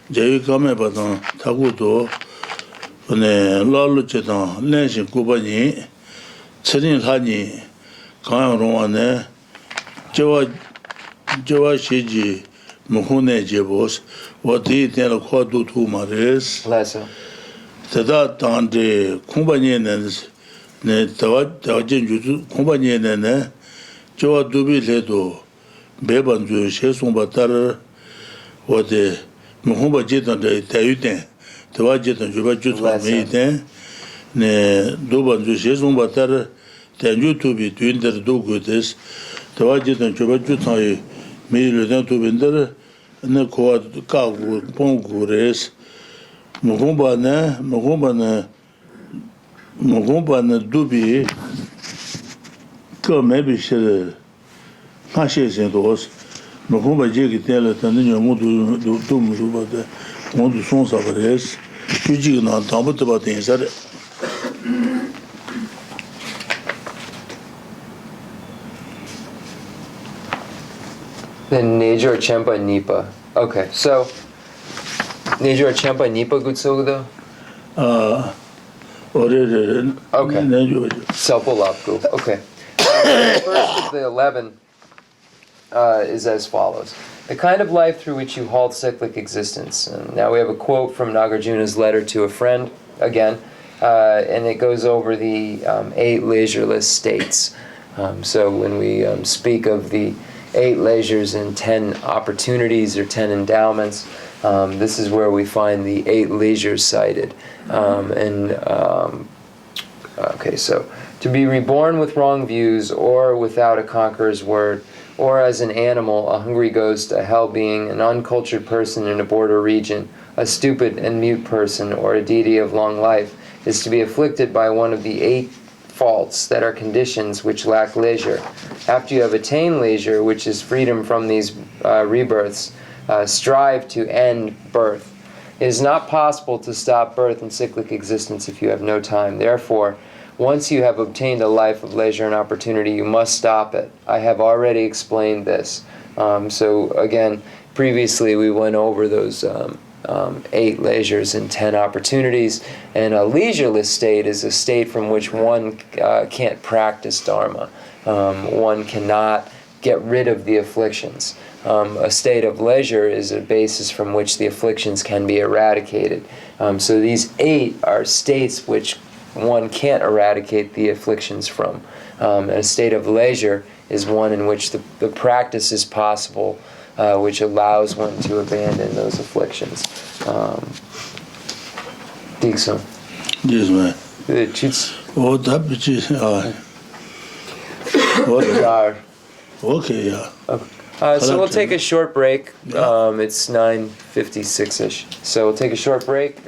Speaker 2: Jayu kame patang takuto lalu chetang lenshin kubani tsirin lani kanyang rongwa ne jawa shiji mukhune jebos wati tenla kwa dutu mares tada tangde kumbani ne tawa jinjutu kumbani ne jawa dubi ledo beban zuyo she songpa tar wate Muhumba jitan de tayuten, tawa jitan juba jutwa meiten, ne doban ju shesung batar tanju tubi tuindar dogudes, tawa jitan juba jutwa me ludan tubinder, ne koa kagu pongu res, muhumba ne dubi ka mebi shir ma shesing dos. Muhumba jegi tela tanyo mudu do muba de mudu son sabres tuji na tamut ba tensare
Speaker 1: Then Nejor Chempa Nipa. Okay, so Nejor Chempa Nipa Gutsudo? Okay. Self-Olapku. Okay. The first of the 11 is as follows. The kind of life through which you halt cyclic existence. And now we have a quote from Nagarjuna's letter to a friend, again, and it goes over the 8 leisureless states. So when we speak of the 8 leisures and 10 opportunities or 10 endowments, this is where we find the 8 leisures cited. Okay, so to be reborn with wrong views or without a conqueror's word, or as an animal, a hungry ghost, a hell being, an uncultured person in a border region, a stupid and mute person, or a deity of long life, is to be afflicted by one of the 8 faults that are conditions which lack leisure. After you have attained leisure, which is freedom from these rebirths, strive to end birth. It is not possible to stop birth and cyclic existence if you have no time. Therefore, once you have obtained a life of leisure and opportunity, you must stop it. I have already explained this. So again, previously we went over those 8 leisures and 10 opportunities. And a leisureless state is a state from which one can't practice Dharma. One cannot get rid of the afflictions. A state of leisure is a basis from which the afflictions can be eradicated. So these 8 are states which one can't eradicate the afflictions from. A state of leisure is one in which the practice is possible, which allows one to abandon those afflictions. Dikso.
Speaker 2: Yes, man.
Speaker 1: The Chits.
Speaker 2: Oh, that bitch is. Okay, yeah.
Speaker 1: So we'll take a short break. It's 9:56-ish. So we'll take a short break.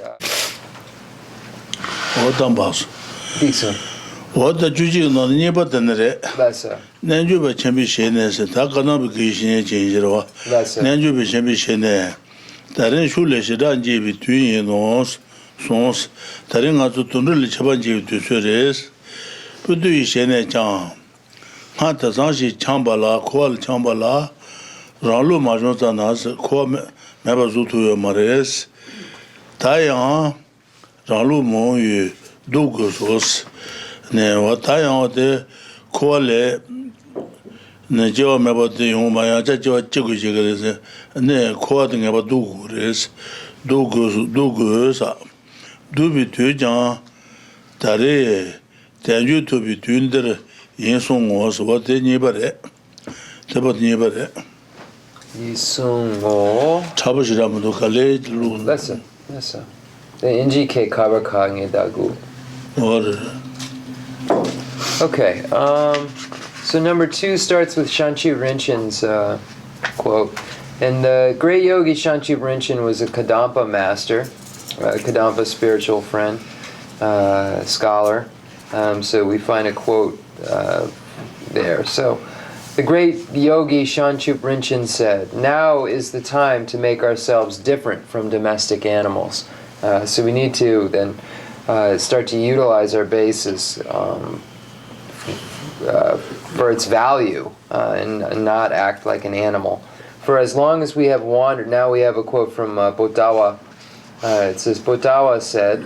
Speaker 1: Decent.
Speaker 2: What the judging on the neighbor than the Nanjuba Championship, Takanabi Kishin Changerwa, Nanjuba Championship, Tarin Shule Shidan J between nose, sons, Taringa to Tunril Chabanji to Suris, Pudu Shene Chang, Hanta Zanshi Chambala, Kual Chambala, Ralu Majotanas, Kuam Mabazutu Mares, Tayan, Ralu Mon, Dougos. Ne watayan de kole ne jo me bote yo ma ya cha jo chigu chigres ne ko de ne ba du res du sa du bi tu jan tare tenju to bi tunder yin song o so de ni bare te bot ni bare
Speaker 1: yi song o
Speaker 2: chabu shira mu do kale lu
Speaker 1: listen the NGK cover kang dagu
Speaker 2: or
Speaker 1: okay, so number 2 starts with Shanchu Rinchen's quote. And the great yogi Shanchu Rinchen was a Kadampa master, a Kadampa spiritual friend, scholar. So we find a quote there. So the great yogi Shanchu Rinchen said, "Now is the time to make ourselves different from domestic animals." So we need to then start to utilize our bases for its value and not act like an animal. For as long as we have wandered, now we have a quote from Botawa. It says, Botawa said,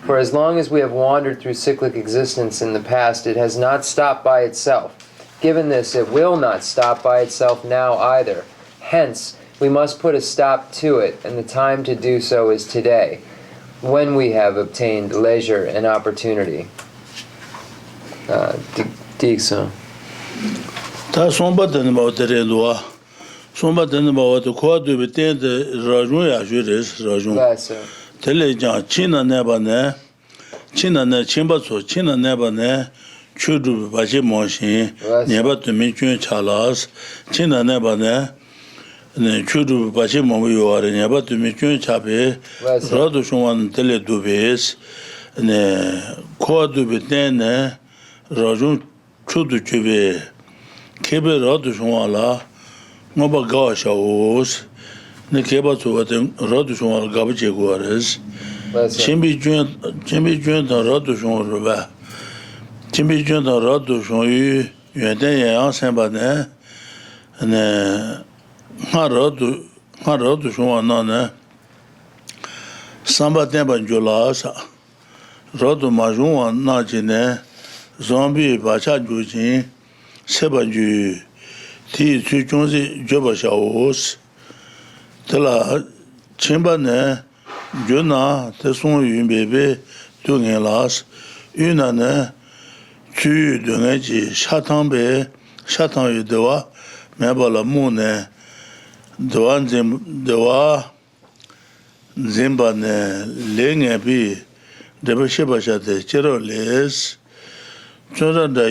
Speaker 1: "For as long as we have wandered through cyclic existence in the past, it has not stopped by itself. Given this, it will not stop by itself now either. Hence, we must put a stop to it, and the time to do so is today, when we have obtained leisure and opportunity." Dixon.
Speaker 2: Ta somba den ba tere loa. Somba den ba to ko de beten de rajun ya jures rajun. Tele jan china ne ba ne. China ne chimba so china ne ba ne. Chudu ba je mo shin. Ne ba to min chun chalas. China ne ba ne. Ne chudu ba je mo yo are ne ba to min chun chabe. Rado shwan tele do bes. Ne ko de beten ne rajun chudu chube kebe radu shwala ngoba ga shaos ne keba tsuwaten radu shwala ga bje gores chimbi jun da radu shwala ba chimbi jun da radu shwu yeden ya senba ne radu shwala ne samba temba jola sa radu majun na jine zombie bacha jujin sebanju ti chujunzi joba shaos tela chimba ne jona te son yun bebe tungen las una ne tu de ji shatan yu dewa mebala mu ne dewa zimba ne lenge bi deba sheba shate chero les Chora da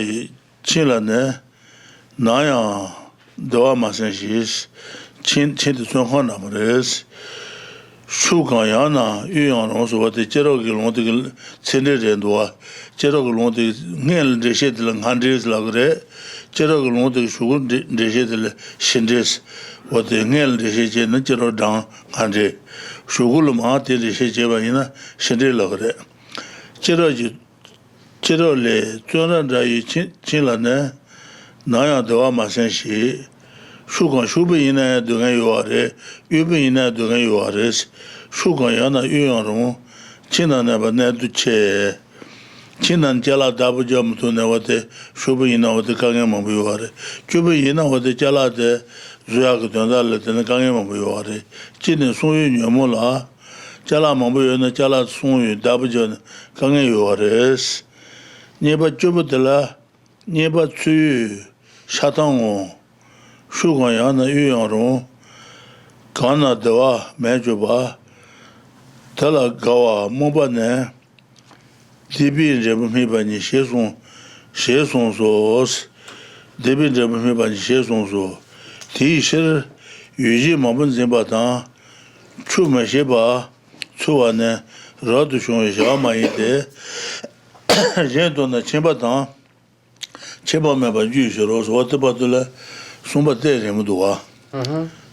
Speaker 2: chila ne naya dewa masenshis chin de son hona mres shukan yana yuyan no so de chero gilon de chene de doa chero gilon de ngel de shet lang hundreds lagre chero gilon de shugun de shet de shindes wo de ngel de shet ne chero dang hande shugul ma de shet je ba ina shinde lagre chero le chona da yi chinla ne naya dewa masenshi shukan shubi ina dunga yuware yubi ina dunga yuwares shukan yana yuyan rung china ne ba ne du che china jala dabu jamutu ne wate shubi ina wate kange mambu yuware chubi ina wate jala de zuya kutanda le tene kange mambu yuware chini sunyu nyamu la jala mambu yuwa jala sunyu dabu jana kange yuwares Nieba chubutela, nieba tsuyu, shatango, shukan yana yuyanro, kana dewa mejuba, tala gawa moba ne, Debi Rebmi Bani Shesong Sos, Debi Rebmi Bani Shesong So, Tisher, Yuji Mabun Zimbatan, Chu Masheba, Chuane, Radushon Jamaide, Gentona Chimbatan, Chibamaba Jushos, what about the Sumba Terimudua?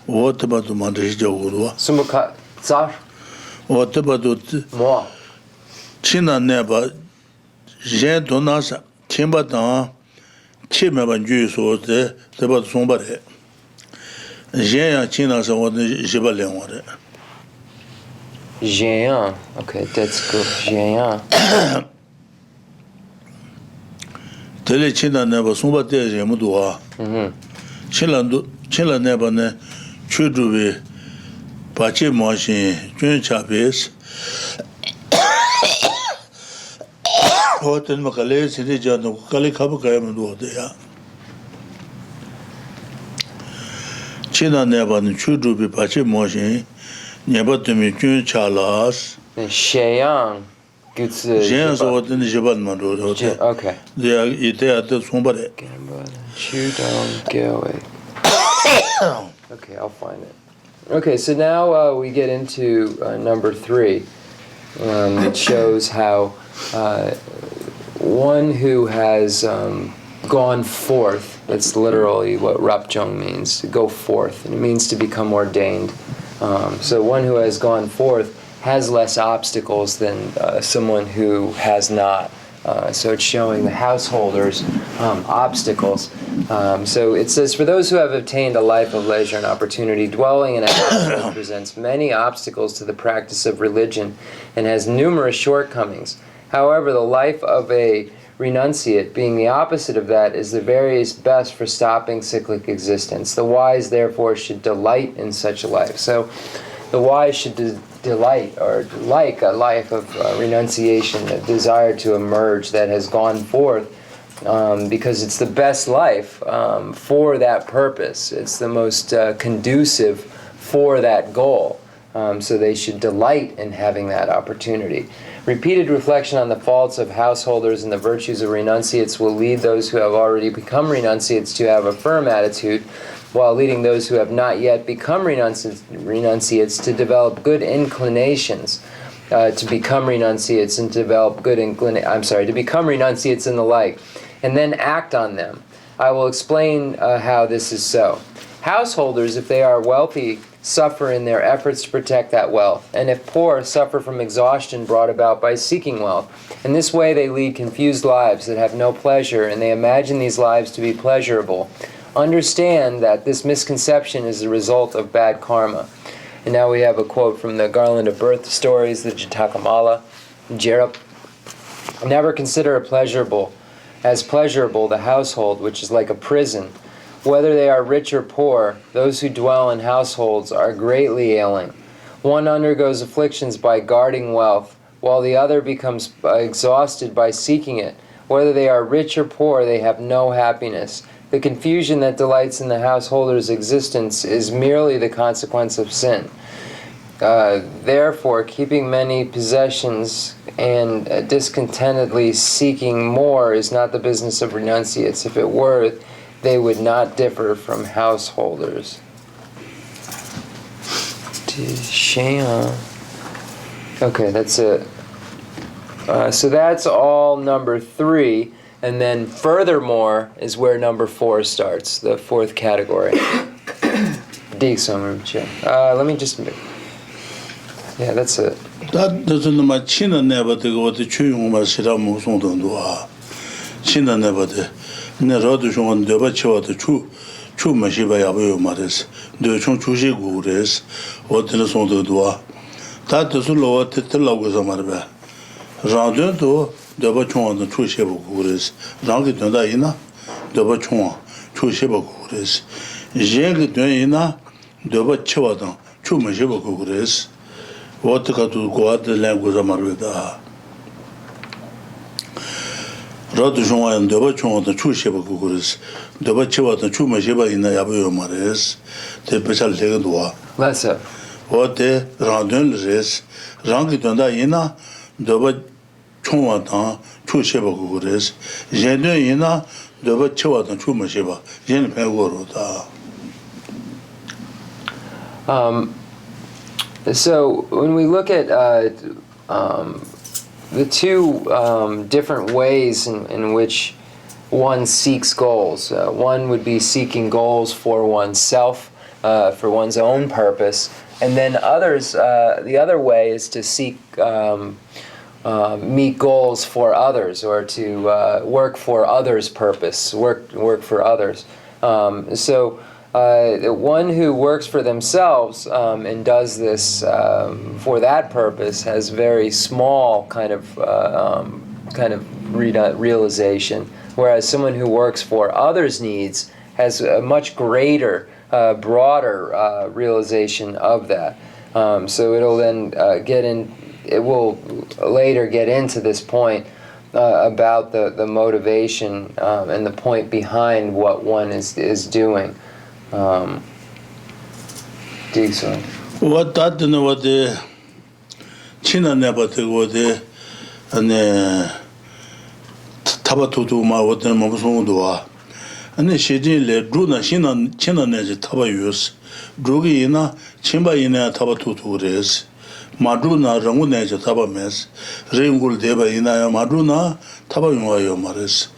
Speaker 2: What about the Mandrijo?
Speaker 1: Sumba Tsar?
Speaker 2: What about
Speaker 1: More.
Speaker 2: China never Gentona Chimbatan, Chimaba Jusos, the about somebody. Jean China is what the Jibalian.
Speaker 1: Jean. Okay, that's good. Jean.
Speaker 2: Tele China never somebody Remudua. Chila never ne Chudubi Pachi Machine, Jun Chapis. Hotel Macalay City Jano, Kalikabakam do there. China never Chudubi Pachi Machine, never to me Jun Chalas.
Speaker 1: Sheyang.
Speaker 2: Jeans what in the Japan Mando.
Speaker 1: Okay.
Speaker 2: They are Ithaca somebody.
Speaker 1: Okay, I'll find it. Okay, so now we get into number 3. It shows how one who has gone forth, that's literally what Rapjung means, to go forth, and it means to become ordained. So one who has gone forth has less obstacles than someone who has not. So it's showing the householders obstacles. So it says, for those who have obtained a life of leisure and opportunity, dwelling in a household presents many obstacles to the practice of religion and has numerous shortcomings. However, the life of a renunciate, being the opposite of that, is the very best for stopping cyclic existence. The wise, therefore, should delight in such a life. So the wise should delight or like a life of renunciation, a desire to emerge that has gone forth because it's the best life for that purpose. It's the most conducive for that goal. So they should delight in having that opportunity. Repeated reflection on the faults of householders and the virtues of renunciates will lead those who have already become renunciates to have a firm attitude, while leading those who have not yet become renunciates to develop good inclinations, to become renunciates and develop good to become renunciates and the like, and then act on them. I will explain how this is so. Householders, if they are wealthy, suffer in their efforts to protect that wealth, and if poor, suffer from exhaustion brought about by seeking wealth. In this way they lead confused lives that have no pleasure, and they imagine these lives to be pleasurable. Understand that this misconception is the result of bad karma. And now we have a quote from the Garland of Birth Stories, the Jatakamala, Jerup. Never consider pleasurable the household, which is like a prison. Whether they are rich or poor, those who dwell in households are greatly ailing. One undergoes afflictions by guarding wealth, while the other becomes exhausted by seeking it. Whether they are rich or poor, they have no happiness. The confusion that delights in the householder's existence is merely the consequence of sin. Therefore, keeping many possessions and discontentedly seeking more is not the business of renunciates. If it were, they would not differ from householders. Okay, that's it. So that's all number 3. And then furthermore is where number 4 starts, the 4th category. Let me just... Yeah, that's it.
Speaker 2: That doesn't know China never to go to Chuyuma Shiramu Sondua. China never the Nerodus on the Bacho to Chu Mashiba Yabu Maris, the Chun Chushi Gures, or the Sondua. That doesn't know what the Logos of Marba. Round to the Bachon the Chu Sheba Gures, Rangi Ina, the Bachon, Chu Sheba Gures, Jeng Duina, the Bachodan, Chu Mashiba Gures. What to go out the language of Marveda. Rodjon and the Bachon, the true Sheba Kukuris, the Bachiva, the true Mashiba in the Yabu Mares, the Pechal Tegadua.
Speaker 1: Lesser.
Speaker 2: What the Randun res, Rankitunda Ina, the 총와다 추셔보고 그래서 얘는이나 너가 쳐와다 추마셔봐 얘는 배고로다.
Speaker 1: So when we look at the two different ways in which one seeks goals, one would be seeking goals for oneself, for one's own purpose, and then others, the other way is to seek meet goals for others, or to work for others' purpose, work for others. So the one who works for themselves and does this for that purpose has very small kind of realization, whereas someone who works for others' needs has a much greater, broader realization of that. So it'll then it will later get into this point about the motivation and the point behind what one is doing. Dixon.
Speaker 2: What that no what the China never to go there and Tabatutu ma what the Mabusundua. And then she did let Druna China Nez Tabayus, Drugina, Chimba in a Tabatutu res, Madruna Ramunez Tabames, Ringul Deba in a Madruna, Tabayo Mares,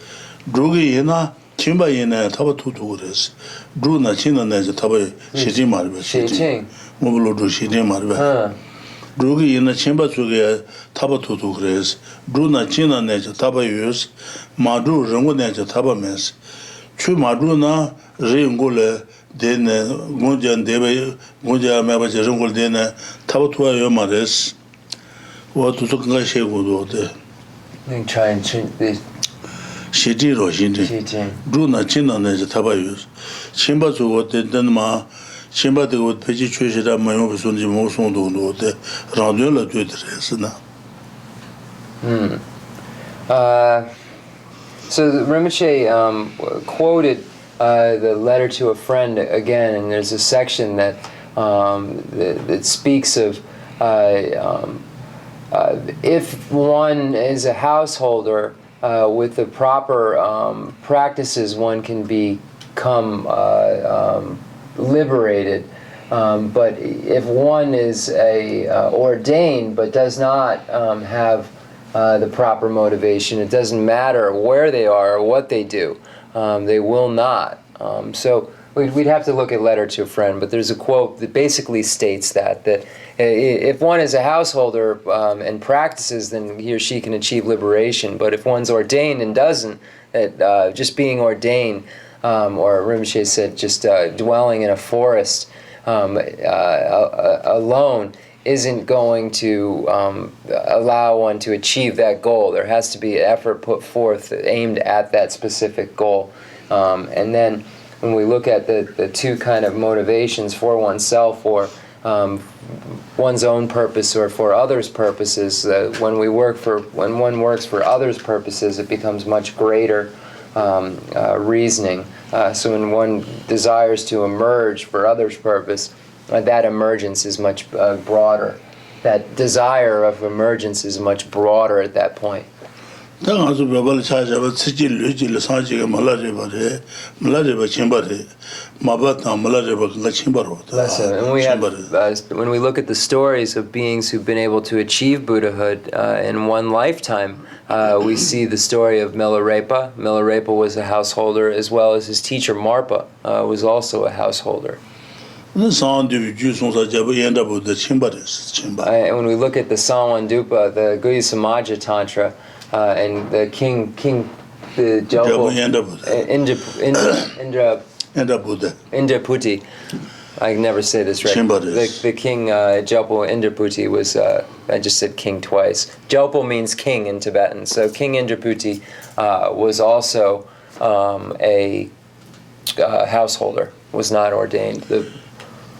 Speaker 2: Drugina. Chimba ina taba tutures. Druna china neza taba shiji marbe.
Speaker 1: Shiji.
Speaker 2: Mublo dru shiji marbe. Drugi ina chimba tsuge taba tutures. Druna china neza taba yus. Madru rungu neza taba mes. Chu madru na ringule dene gunja debe gunja meba je ringule dene taba tuwa yo mares. Wa tutu kanga shegu do de.
Speaker 1: Try and change this.
Speaker 2: 시지로 신지 루나 진나네 타바유스 심바주고 된다마 심바되고 배지 최시다 마요 무슨지 모송도 노데 라디오라 되더랬으나
Speaker 1: So Rinpoche quoted the letter to a friend again, and there's a section that that speaks of if one is a householder with the proper practices, one can become liberated. But if one is ordained but does not have the proper motivation, it doesn't matter where they are or what they do, they will not. So we'd have to look at letter to a friend, but there's a quote that basically states that if one is a householder and practices, then he or she can achieve liberation. But if one's ordained and doesn't, that just being ordained, or Rinpoche said, just dwelling in a forest alone isn't going to allow one to achieve that goal. There has to be effort put forth aimed at that specific goal. And then when we look at the two kind of motivations for oneself or one's own purpose or for others' purposes, when one works for others' purposes, it becomes much greater reasoning. So when one desires to emerge for others' purpose, that emergence is much broader. That desire of emergence is much broader at that point.
Speaker 2: 당아서 별발 차자바 치질르질 사지가 말라레바레 말라레바 침바레 마바타 말라레바 가 침바로.
Speaker 1: And we have, when we look at the stories of beings who've been able to achieve Buddhahood in one lifetime, we see the story of Milarepa. Milarepa was a householder, as well as his teacher Marpa was also a householder. And when we look at the Sawandupa, the Guya Samaja Tantra, and the king, the Jalpo, Indraputi, I can never say this right. The king Jalpo Indraputi was, I just said king twice. Jalpo means king in Tibetan, so King Indraputi was also a householder, was not ordained.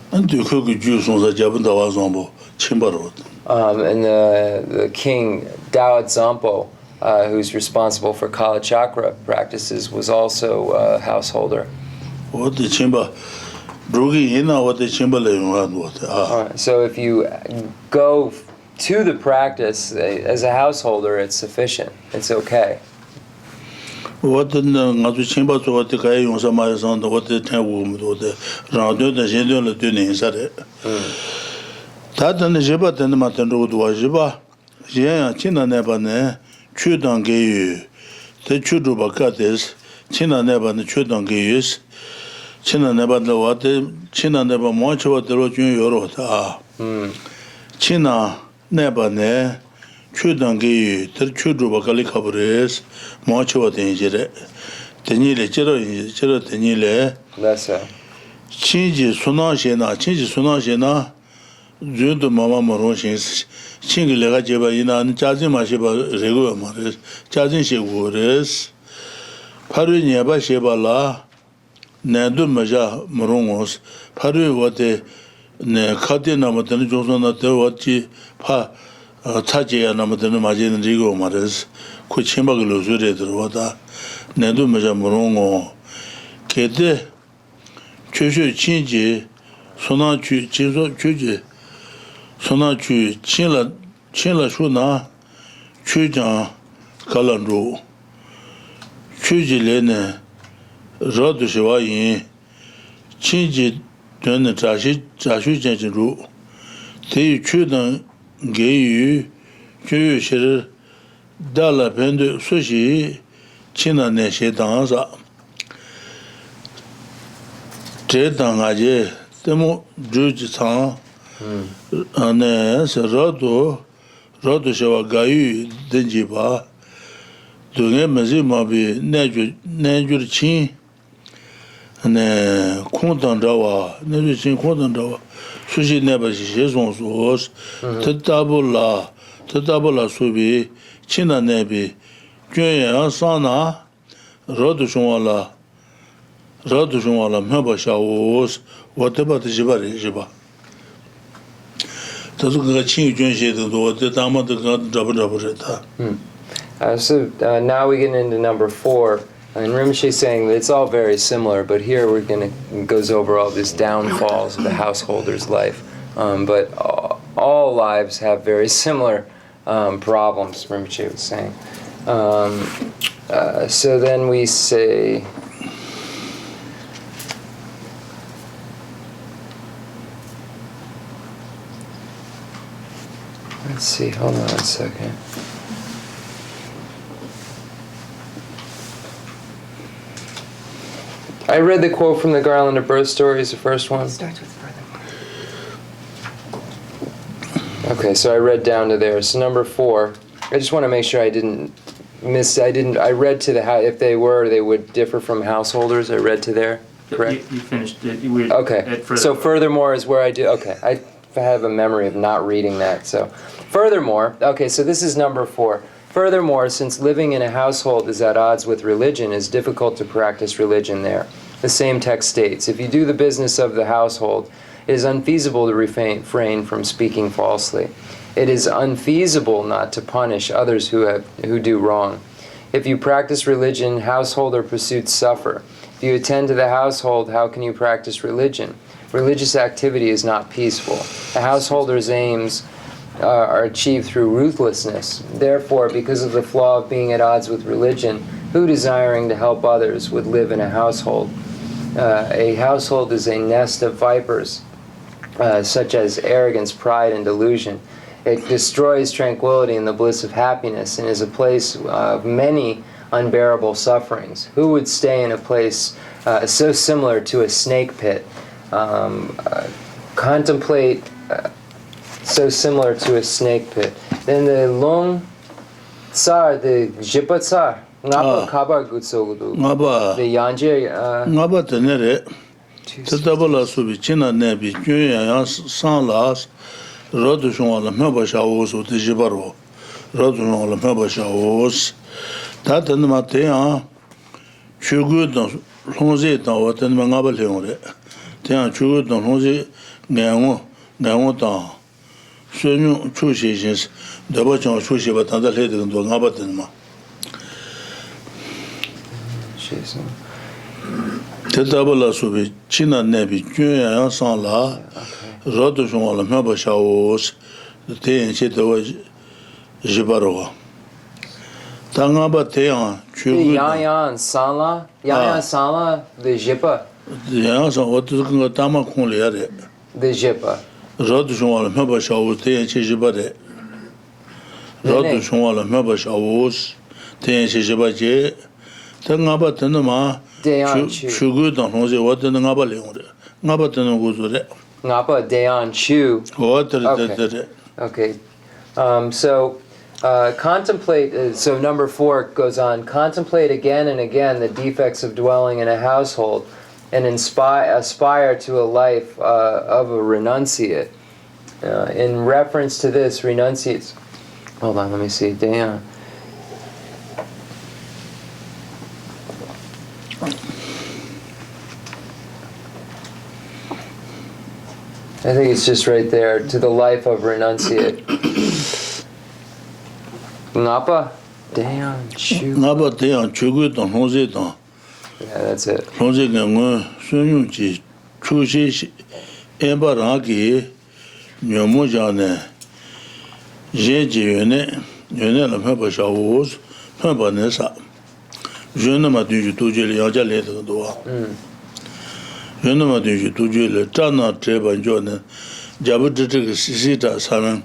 Speaker 1: And the king Dao Zampo, who's responsible for Kala Chakra practices, was also a householder. So if you go to the practice, as a householder, it's sufficient. It's okay.
Speaker 2: What the Chimba to what the guy on some on the what the town the round the general doing is it. That and the Jibat and the Matan Road was Jiba. Yeah, China never ne, Chudan gay. The Chudubacatis, China never the Chudan gays. China never the water, China never much what the road you wrote. China never ne. Chudangi, the Chudubakali Cabres, Mocho Dingere, Tenile, Chero Tenile,
Speaker 1: Lesser.
Speaker 2: Chinji Sunashena, Judo Mama Morosins, Chingilega Jebaina, and Chazima Sheba Regular Maris, Chazin Shegures, Paru Niaba Shebala, Nadu Maja Morongos, Paru what the Katina Matan Johnson at the Wachi Pa. 차지야 남들은 맞이는 리고 말은 그 침박을 줄여들어다 내도 맞아 모르고 걔데 최초 진지 소나주 지소 주지 소나주 친라 수나 추장 갈란로 추지래네 로드시와인 진지 되는 자슈전으로 대유 추던 게유 주유실 달라 밴드 수시 지난해 시당사 제당아제 때모 주지상 안에 로도셔와 가유 된지바 동에 마지막에 내주친 네 콘던다와 내주친 콘던다와 수시 내버시 예송소스 뜻다불라 수비 친나 내비 교양 사나 로드종알라 메바샤오스 워테바트 지바리지바 저도가 친유전시에도 다마도 잡으려다
Speaker 1: So now we get into number 4, and Rinpoche is saying that it's all very similar, but here we're going to goes over all these downfalls of the householder's life. But all lives have very similar problems, Rinpoche was saying. So then we say, let's see, hold on a second. I read the quote from the Garland of Birth Stories, the first one.
Speaker 3: It starts with furthermore.
Speaker 1: Okay, so I read down to there. So number 4, I just want to make sure I didn't miss. I read to the if they would differ from householders. I read to there, correct?
Speaker 4: You finished it.
Speaker 1: Okay. So furthermore is where I do. Okay, I have a memory of not reading that. So furthermore, okay. So this is number 4. Furthermore, since living in a household is at odds with religion, it is difficult to practice religion there. The same text states, if you do the business of the household, it is unfeasible to refrain from speaking falsely. It is unfeasible not to punish others who do wrong. If you practice religion, householder pursuits suffer. If you attend to the household, how can you practice religion? Religious activity is not peaceful. A householder's aims are achieved through ruthlessness. Therefore, because of the flaw of being at odds with religion, who desiring to help others would live in a household? A household is a nest of vipers, such as arrogance, pride, and delusion. It destroys tranquility and the bliss of happiness and is a place of many unbearable sufferings. Who would stay in a place so similar to a snake pit? Contemplate so similar to a snake pit. Then the long tsar, the jipa tsar, ngapa kaba gutsogudu.
Speaker 2: ngaba
Speaker 1: The yanje.
Speaker 2: ngaba tenere tadabala subi china nebi gyöya sanlas rodu shongala mebashaos o tijibaro rodu shongala mebashaos tatan mate ya chugu don lonze don watan ngaba leore tian chugu don lonze ngango ta Sunyu Chushis, the Bachon Chushiba Tandalate and Donabatanma. Tetabala Subi, China Nebi, Juya Sanla, Rodoshon Mabashaos, Te che to jibaro. Tangaba teang chugu.
Speaker 1: Yan Sala? Yan Sala, the Jipa?
Speaker 2: Yang sa what is going to tama kong le yare.
Speaker 1: The Jipa.
Speaker 2: Rod shongwa meba shawu te che jibare. Rod shongwa meba shawu te che jibaje. Tangaba tenma chugu dang hongse what the ngaba leong. Ngaba tenu guzure.
Speaker 1: Ngapa Dayan Chu. Okay. So contemplate, so number 4 goes on, contemplate again and again the defects of dwelling in a household and aspire to a life of a renunciate. In reference to this, renunciates, hold on, let me see, Dayan. I think it's just right there, to the life of renunciate. Ngapa? Dayan Chu.
Speaker 2: Ngapa Dayan Chu dang hongse dang.
Speaker 1: Yeah, that's it.
Speaker 2: Hongse gang sun yung chi chu shi enpa rangi nyomu jane ye ji yone la mhepa sha wos mhepa ne sa. Yone ma du tu je le yang ja le de do. Yone ma du tu je le zhan na zhe ban jo ne jabu zhe ge si si da sa men.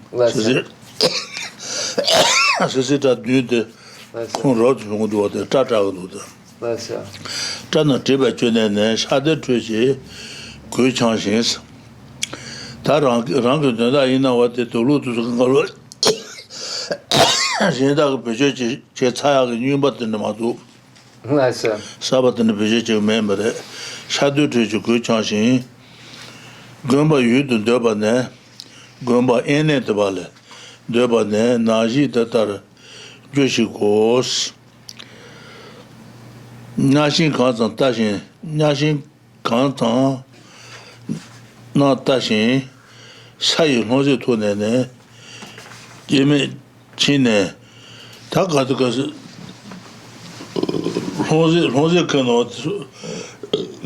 Speaker 2: C'est à du de on rote on doit de tata do de tana teba chune ne shade chuje ku chang xin ta rang de da ina wa de lu du ga lo xin da ge je je cha ya ge nyu ba de ma du sa ba de be je me ma de shade chuje ku chang xin gomba yu de ba ne gomba ene de ba le de ba ne naji de tar Geshe Gos Nyashin Kanzan Tashin Nyashin Kanzan Na Tashin Sayi Hongze Tone Ne Yeme Chine Takatukas Hongze Kano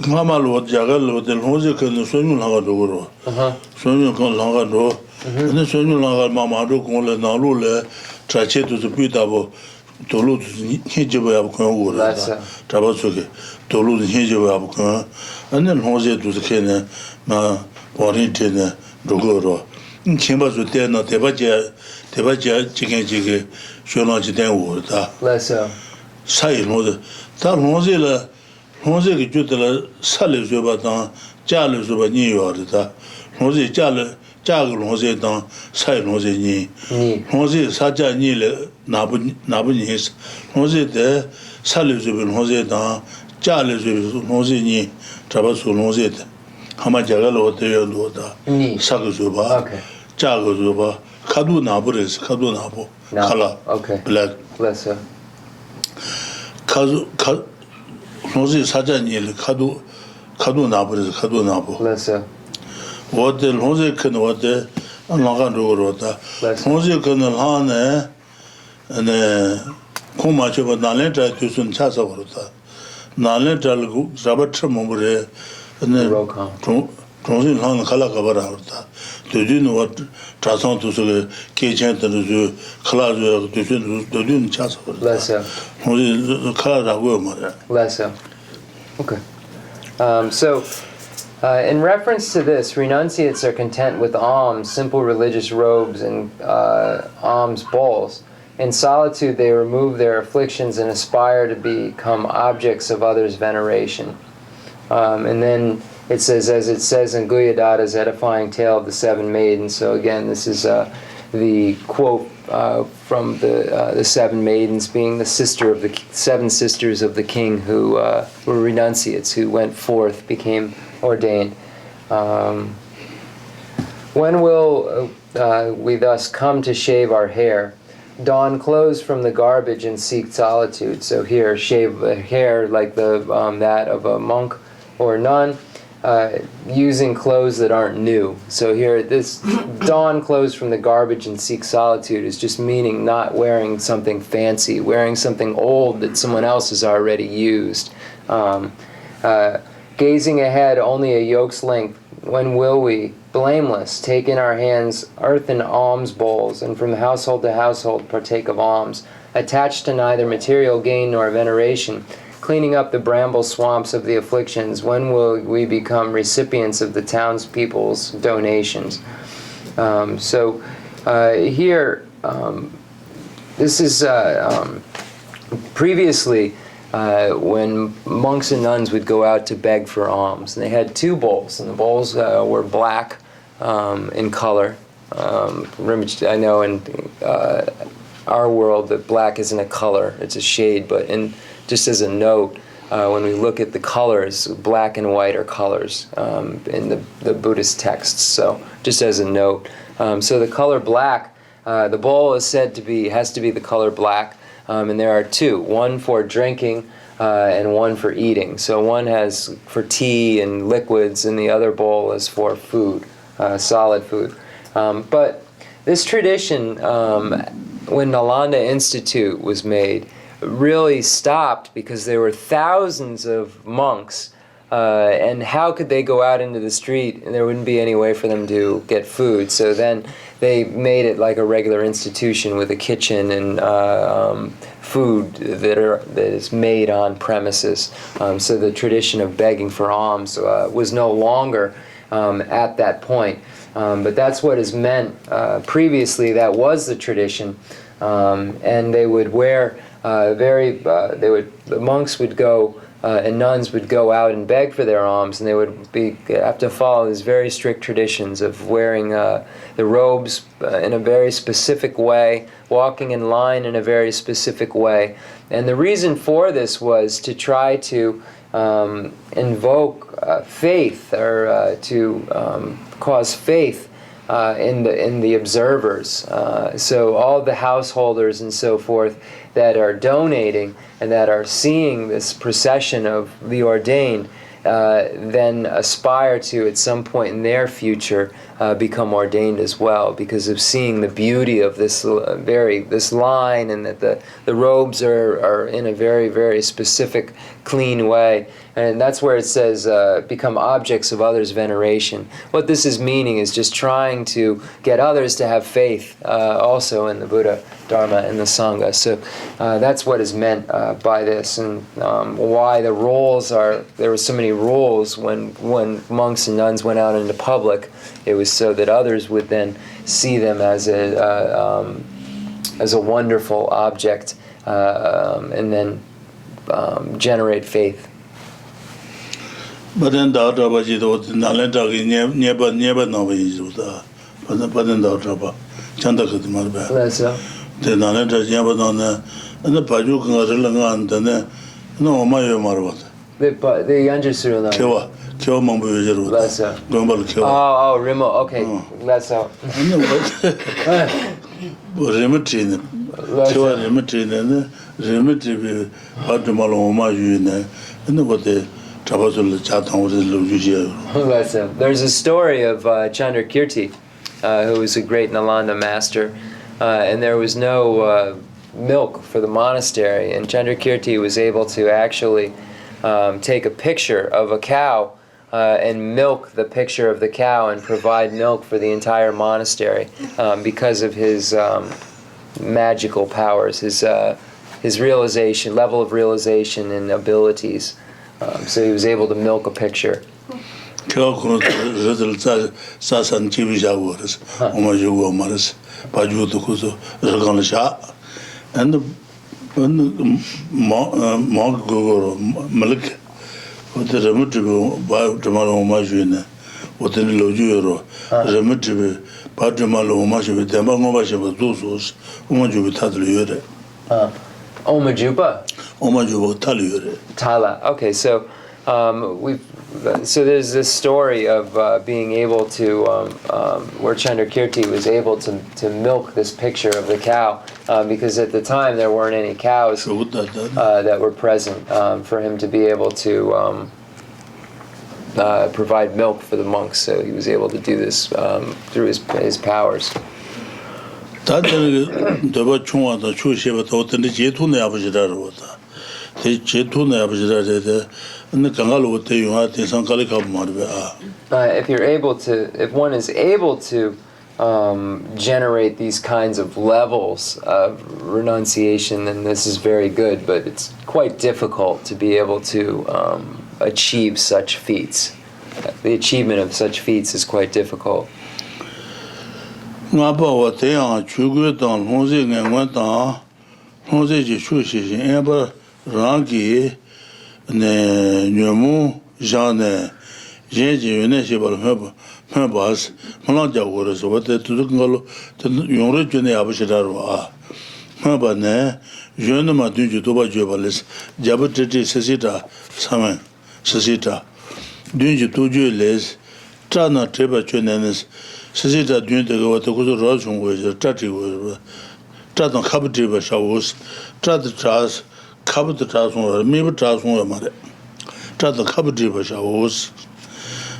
Speaker 2: Ngamalu Jagalu Hongze Kano Sonyu Langa Dogoro Sonyu Kan Langa Do and Sonyu Langa Mamadu Kole Nalu Le Trache to the Pitabo, Tolu Hijab Kongura, Tabasoke, Tolu Hijab, and then Jose to the Kenya, Ma Warrington, Dogoro. In Chambers with Tena, Tebaja, Chicken Jiggy, Shona Jitan water.
Speaker 1: Lessa.
Speaker 2: Sai Mother, Tal Hosela, Hose Jutela, Sally Zubatan, Charles Zuba New York, Hose Charles. Jagul Hose dan Sai Hose ni Hose Saja ni le Nabu ni Hose de Sali Zubin Hose dan Jale Zubin Hose ni Trabasu Hose de Hama Jagalo de Yoda Sagu Zuba Jago Zuba Kadu Naburis Kadu Nabu Kala Black
Speaker 1: Bless
Speaker 2: Kazu Hose Saja ni le Kadu Naburis Kadu Nabu
Speaker 1: Bless
Speaker 2: what the Hose can what the Langan Rota Hose can Hane and Kumacho Nalenta to Sun Chasa Rota Nalenta Sabat Mombre and then Tronsin Han Kalakabara to do what Trason to Kachan to Kalazo to do Chasa Hose Kalagoma.
Speaker 1: Lessa. Okay. So in reference to this, renunciates are content with alms, simple religious robes, and alms bowls. In solitude, they remove their afflictions and aspire to become objects of others' veneration. And then it says, as it says in Guyadatta's edifying tale of the 7 maidens. So again, this is the quote from the 7 maidens, being the 7 sisters of the king who were renunciates, who went forth, became ordained. When will we thus come to shave our hair, don clothes from the garbage, and seek solitude? So here, shave the hair like that of a monk or nun, using clothes that aren't new. So here, this don clothes from the garbage and seek solitude is just meaning not wearing something fancy, wearing something old that someone else has already used. Gazing ahead only a yoke's length when will we, blameless, take in our hands earthen alms bowls, and from household to household partake of alms, attached to neither material gain nor veneration, cleaning up the bramble swamps of the afflictions? When will we become recipients of the townspeople's donations? Here, this is previously when monks and nuns would go out to beg for alms, and they had two bowls, and the bowls were black in color. I know in our world that black isn't a color, it's a shade, but just as a note, when we look at the colors, black and white are colors in the Buddhist texts, so just as a note. So the color black, the bowl is said to be, has to be the color black, and there are two, one for drinking and one for eating. So one has for tea and liquids, and the other bowl is for food, solid food. But this tradition, when Nalanda Institute was made, really stopped because there were thousands of monks, and how could they go out into the street and there wouldn't be any way for them to get food? So then they made it like a regular institution with a kitchen and food that is made on premises. So the tradition of begging for alms was no longer at that point. But that's what is meant. Previously, that was the tradition, and they would wear the monks would go and nuns would go out and beg for their alms, and they would have to follow these very strict traditions of wearing the robes in a very specific way, walking in line in a very specific way. And the reason for this was to try to invoke faith, or to cause faith in the observers. So all the householders and so forth that are donating and that are seeing this procession of the ordained then aspire to, at some point in their future, become ordained as well, because of seeing the beauty of this line, and that the robes are in a very, very specific, clean way. And that's where it says, become objects of others' veneration. What this is meaning is just trying to get others to have faith also in the Buddha, Dharma, and the Sangha. So that's what is meant by this, and why the rules are, there were so many rules when monks and nuns went out into public. It was so that others would then see them as a wonderful object, and then generate faith.
Speaker 2: Baden da traba ji do nalan ta gi nyeba no bi ju da baden da traba chanda khad mar ba
Speaker 1: Lesa.
Speaker 2: de nalan ta nyeba no na ba ju ga re la ngan da ne no ma yo mar ba
Speaker 1: The Yanjusuru line.
Speaker 2: kyo mong bu je ru
Speaker 1: Lesa.
Speaker 2: gombal kyo
Speaker 1: Oh, Rimo. Okay, Lesa.
Speaker 2: bo remo tin kyo remo tin ne remo ti bi ha de ma lo ma yu ne ne bo de
Speaker 1: There's a story of Chenrezig, who was a great Nalanda master, and there was no milk for the monastery, and Chenrezig was able to actually take a picture of a cow and milk the picture of the cow and provide milk for the entire monastery because of his magical powers, his realization, level of realization and abilities. So he was able to milk a picture. Omajuba? Tala. Okay, so so there's this story of being able to, where Chenrezig was able to milk this picture of the cow, because at the time there weren't any cows that were present for him to be able to provide milk for the monks. So he was able to do this through his powers. If one is able to generate these kinds of levels of renunciation, then this is very good, but it's quite difficult to be able to achieve such feats. The achievement of such feats is quite difficult.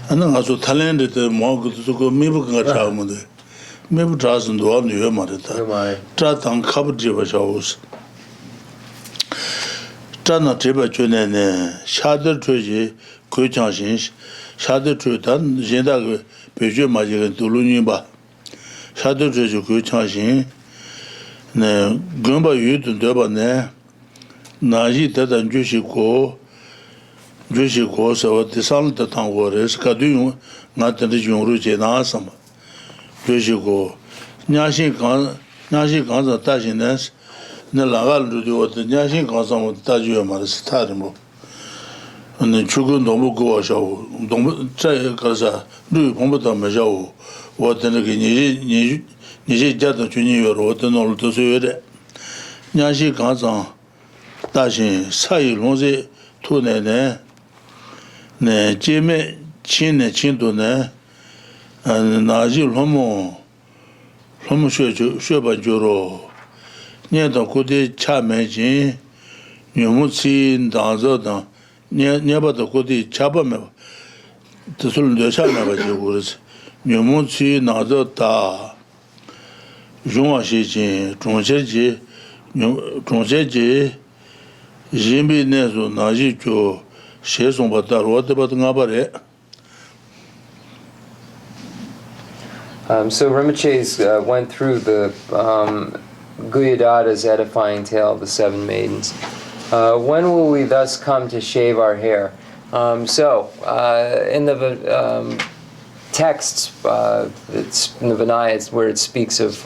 Speaker 2: And then also talented more to go maybe maybe doesn't do on your mother. Tratan Kabjiba shows. Tana Tiba Junene, Shadow Treji, Kuchanshin, Shadow Trutan, Jenda Peju Magic and Tuluniba. Shadow Treji Kuchanshin, Gumba Yut and Durbane, Naji Tatan Jushiko. Jushi Kosa, the San Tatan Waters, Kadu, not the Jungruji Nasam. Jushi Ko, Nyashin Kans of Tajines, Nelagal to do what the Nyashin Kansam with Taju Maris Tarimo. And the Chukun Domuko show, Domukasa, do Pomota Majao, what the Niji Jata Junior, what the Nol to Suede. Nyashi Kansan, Tashin, Sai Lonze, Tunene. Ne jeme chin ne chinto ne naji lomo shwe joro nye da kodi cha me jin nyomu chi danzo da nye ba da kodi cha ba me to sul de cha me ba ji guris nyomu chi nazo ta jongwa shi jin zhongxie ji jinbi ne zo naji jo So
Speaker 1: Rinpoche went through the Guyadada's edifying tale of the seven maidens. When will we thus come to shave our hair? In the texts, it's in the Vinayas where it speaks of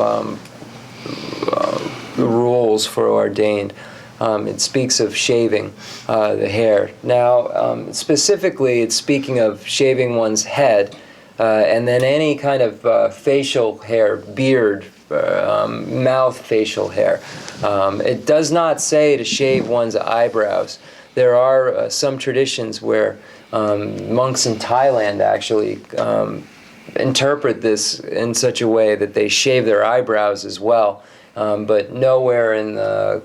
Speaker 1: the rules for ordained. It speaks of shaving the hair. Now, specifically, it's speaking of shaving one's head, and then any kind of facial hair, beard, mouth facial hair. It does not say to shave one's eyebrows. There are some traditions where monks in Thailand actually interpret this in such a way that they shave their eyebrows as well. But nowhere in the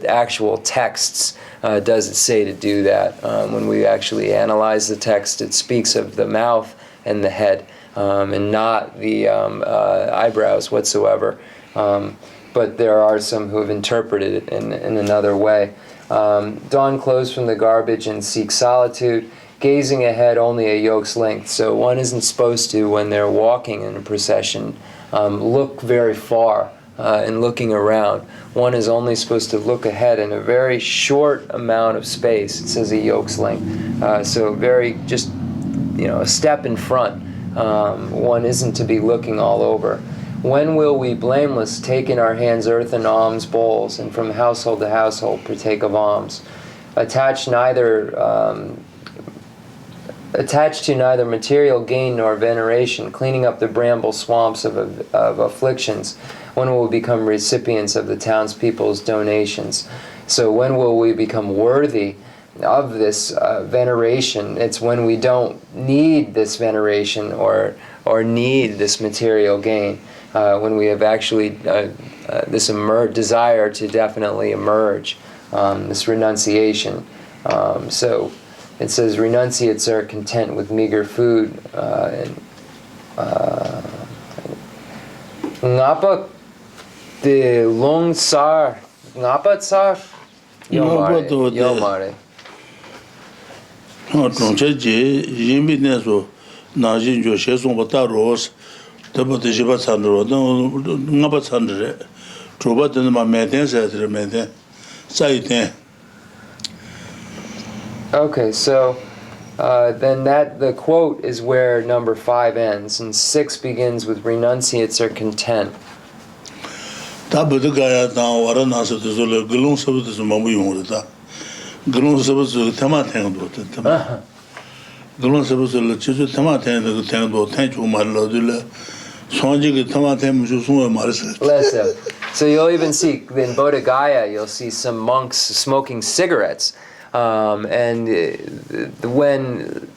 Speaker 1: actual texts does it say to do that. When we actually analyze the text, it speaks of the mouth and the head, and not the eyebrows whatsoever. But there are some who have interpreted it in another way. Don clothes from the garbage and seek solitude, gazing ahead only a yoke's length. So one isn't supposed to, when they're walking in a procession, look very far. In looking around, one is only supposed to look ahead in a very short amount of space. It says a yoke's length, so very just a step in front. One isn't to be looking all over. When will we, blameless, take in our hands earthen alms bowls, and from household to household partake of alms, attached to neither material gain nor veneration, cleaning up the bramble swamps of afflictions? When will we become recipients of the townspeople's donations? So when will we become worthy of this veneration? It's when we don't need this veneration or need this material gain. When we have actually this desire to definitely emerge, this renunciation. So it says renunciates are content with meager food. Ngapa de long sar, ngapa tsar, Yomare. Okay, so then the quote is where number 5 ends, and 6 begins with renunciates are content. So you'll even see in Bodh Gaya, you'll see some monks smoking cigarettes. And when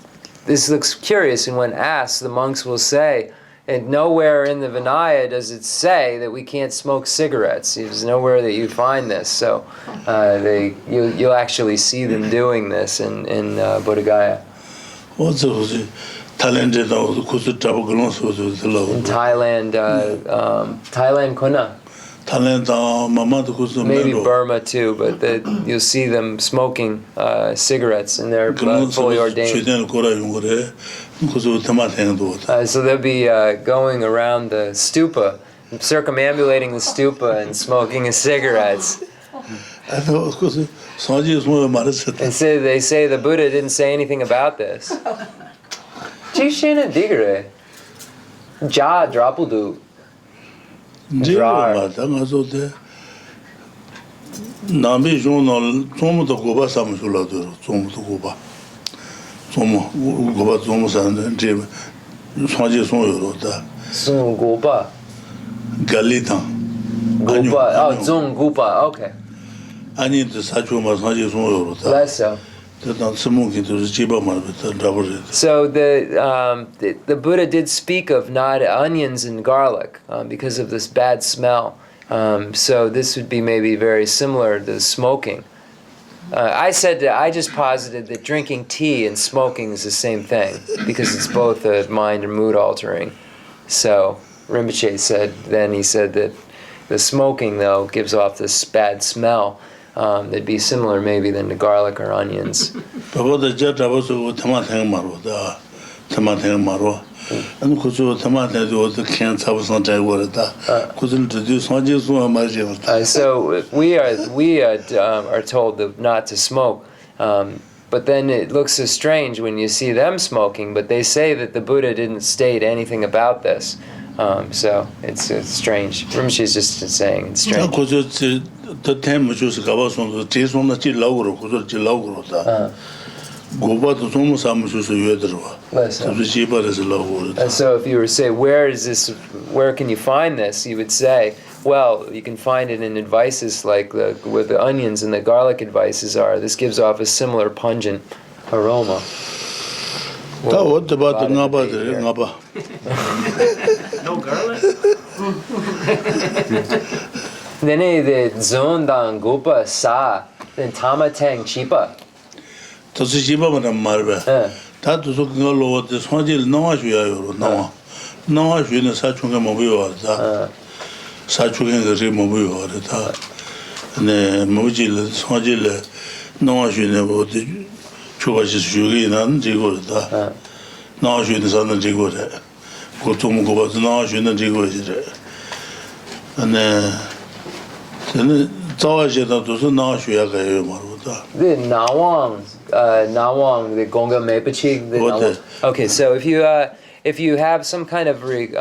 Speaker 1: this looks curious, and when asked, the monks will say, and nowhere in the Vinaya does it say that we can't smoke cigarettes. There's nowhere that you find this. So you'll actually see them doing this in Bodh Gaya. In Thailand, Thailand Kuna. Maybe Burma too, but you'll see them smoking cigarettes, and they're fully ordained. So they'll be going around the stupa, circumambulating the stupa and smoking cigarettes. And so they say the Buddha didn't say anything about this. Chishina digre. Ja drapudu.
Speaker 2: Goba Galitan.
Speaker 1: Oh, Zung Gupa, okay. Less so. So the Buddha did speak of not onions and garlic because of this bad smell. So this would be maybe very similar to smoking. I just posited that drinking tea and smoking is the same thing because it's both a mind and mood altering. So Rinpoche said that the smoking though gives off this bad smell. They'd be similar maybe than the garlic or onions. So we are told not to smoke, but then it looks so strange when you see them smoking, but they say that the Buddha didn't state anything about this. So it's strange. Rinpoche is just saying it's strange. And so if you were to say, where can you find this? You would say, well, you can find it in advices like where the onions and the garlic advices are. This gives off a similar pungent aroma.
Speaker 2: What about the ngaba?
Speaker 3: No garlic?
Speaker 1: Then the zondang gupa sa, then tamatang chipa.
Speaker 2: Tosi chipa madam marbe. That was looking all over this one. No, I feel the Sachunga Mobile. Sachunga the Mobile. And the Mojil, Swajil, no, I feel about the Chua's sugar and Jigo. No, I feel the son of Jigo. Go to Mugo, no, I feel the Jigo. And then Tawaja does not show
Speaker 1: the Nawang, the Gonga Mepachi. Okay, so if you have some kind of like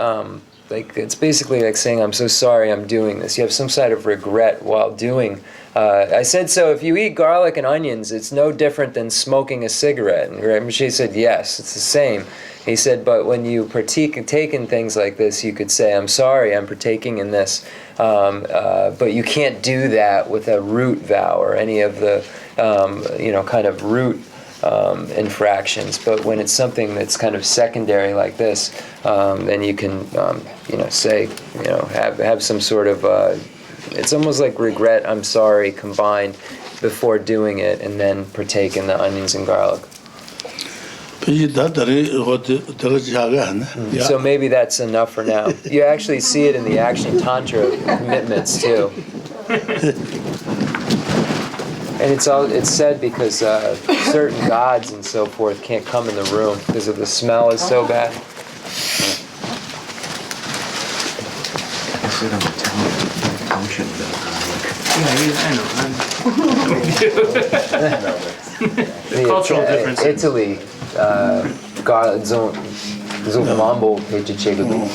Speaker 1: it's basically like saying I'm so sorry I'm doing this. You have some sort of regret while doing. I said so. If you eat garlic and onions, it's no different than smoking a cigarette. And Rinpoche said yes, it's the same. He said, but when you partake in things like this, you could say, I'm sorry, I'm partaking in this. But you can't do that with a root vow or any of the, kind of root infractions. But when it's something that's kind of secondary like this, then you can, say, have some sort of, it's almost like regret, I'm sorry, combined before doing it, and then partake in the onions and garlic. So maybe that's enough for now. You actually see it in the Action Tantra commitments too. And it's said because certain gods and so forth can't come in the room because of the smell is so bad.
Speaker 3: The cultural differences.
Speaker 1: Italy, mambo pechechegadu.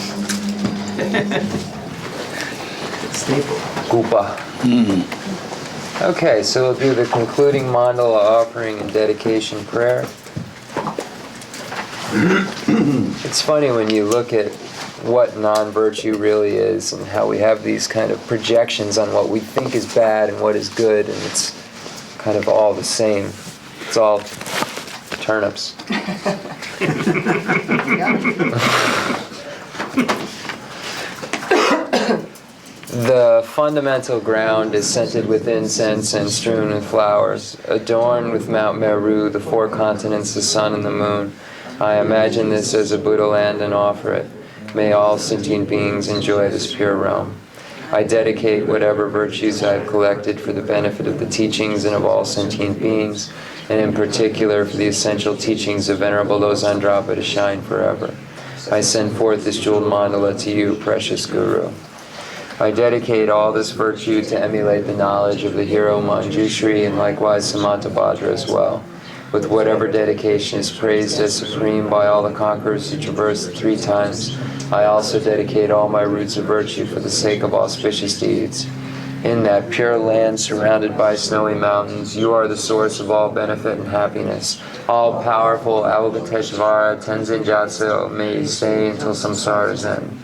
Speaker 3: Staple.
Speaker 1: Gupa. Okay, so we'll do the concluding mandala offering and dedication prayer. It's funny when you look at what non-virtue really is and how we have these kind of projections on what we think is bad and what is good, and it's kind of all the same. It's all turnips. The fundamental ground is scented with incense and strewn with flowers, adorned with Mount Meru, the four continents, the sun and the moon. I imagine this as a Buddha land and offer it. May all sentient beings enjoy this pure realm. I dedicate whatever virtues I have collected for the benefit of the teachings and of all sentient beings, and in particular for the essential teachings of Venerable Losang Drakpa to shine forever. I send forth this jeweled mandala to you, precious Guru. I dedicate all this virtue to emulate the knowledge of the hero Manjushri and likewise Samantabhadra as well. With whatever dedication is praised as supreme by all the conquerors who traversed 3 times, I also dedicate all my roots of virtue for the sake of auspicious deeds. In that pure land surrounded by snowy mountains, you are the source of all benefit and happiness. All-powerful Avalokiteshvara Tenzin Gyatso, may you stay until samsara's end.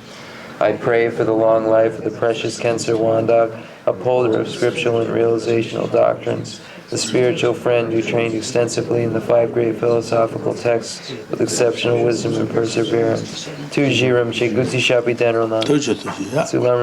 Speaker 1: I pray for the long life of the precious Khensur Wandak, upholder of scriptural and realizational doctrines, the spiritual friend who trained extensively in the 5 great philosophical texts with exceptional wisdom and perseverance. Tu Jiram Che Guti Shapi Denrolan. Tu Lamrim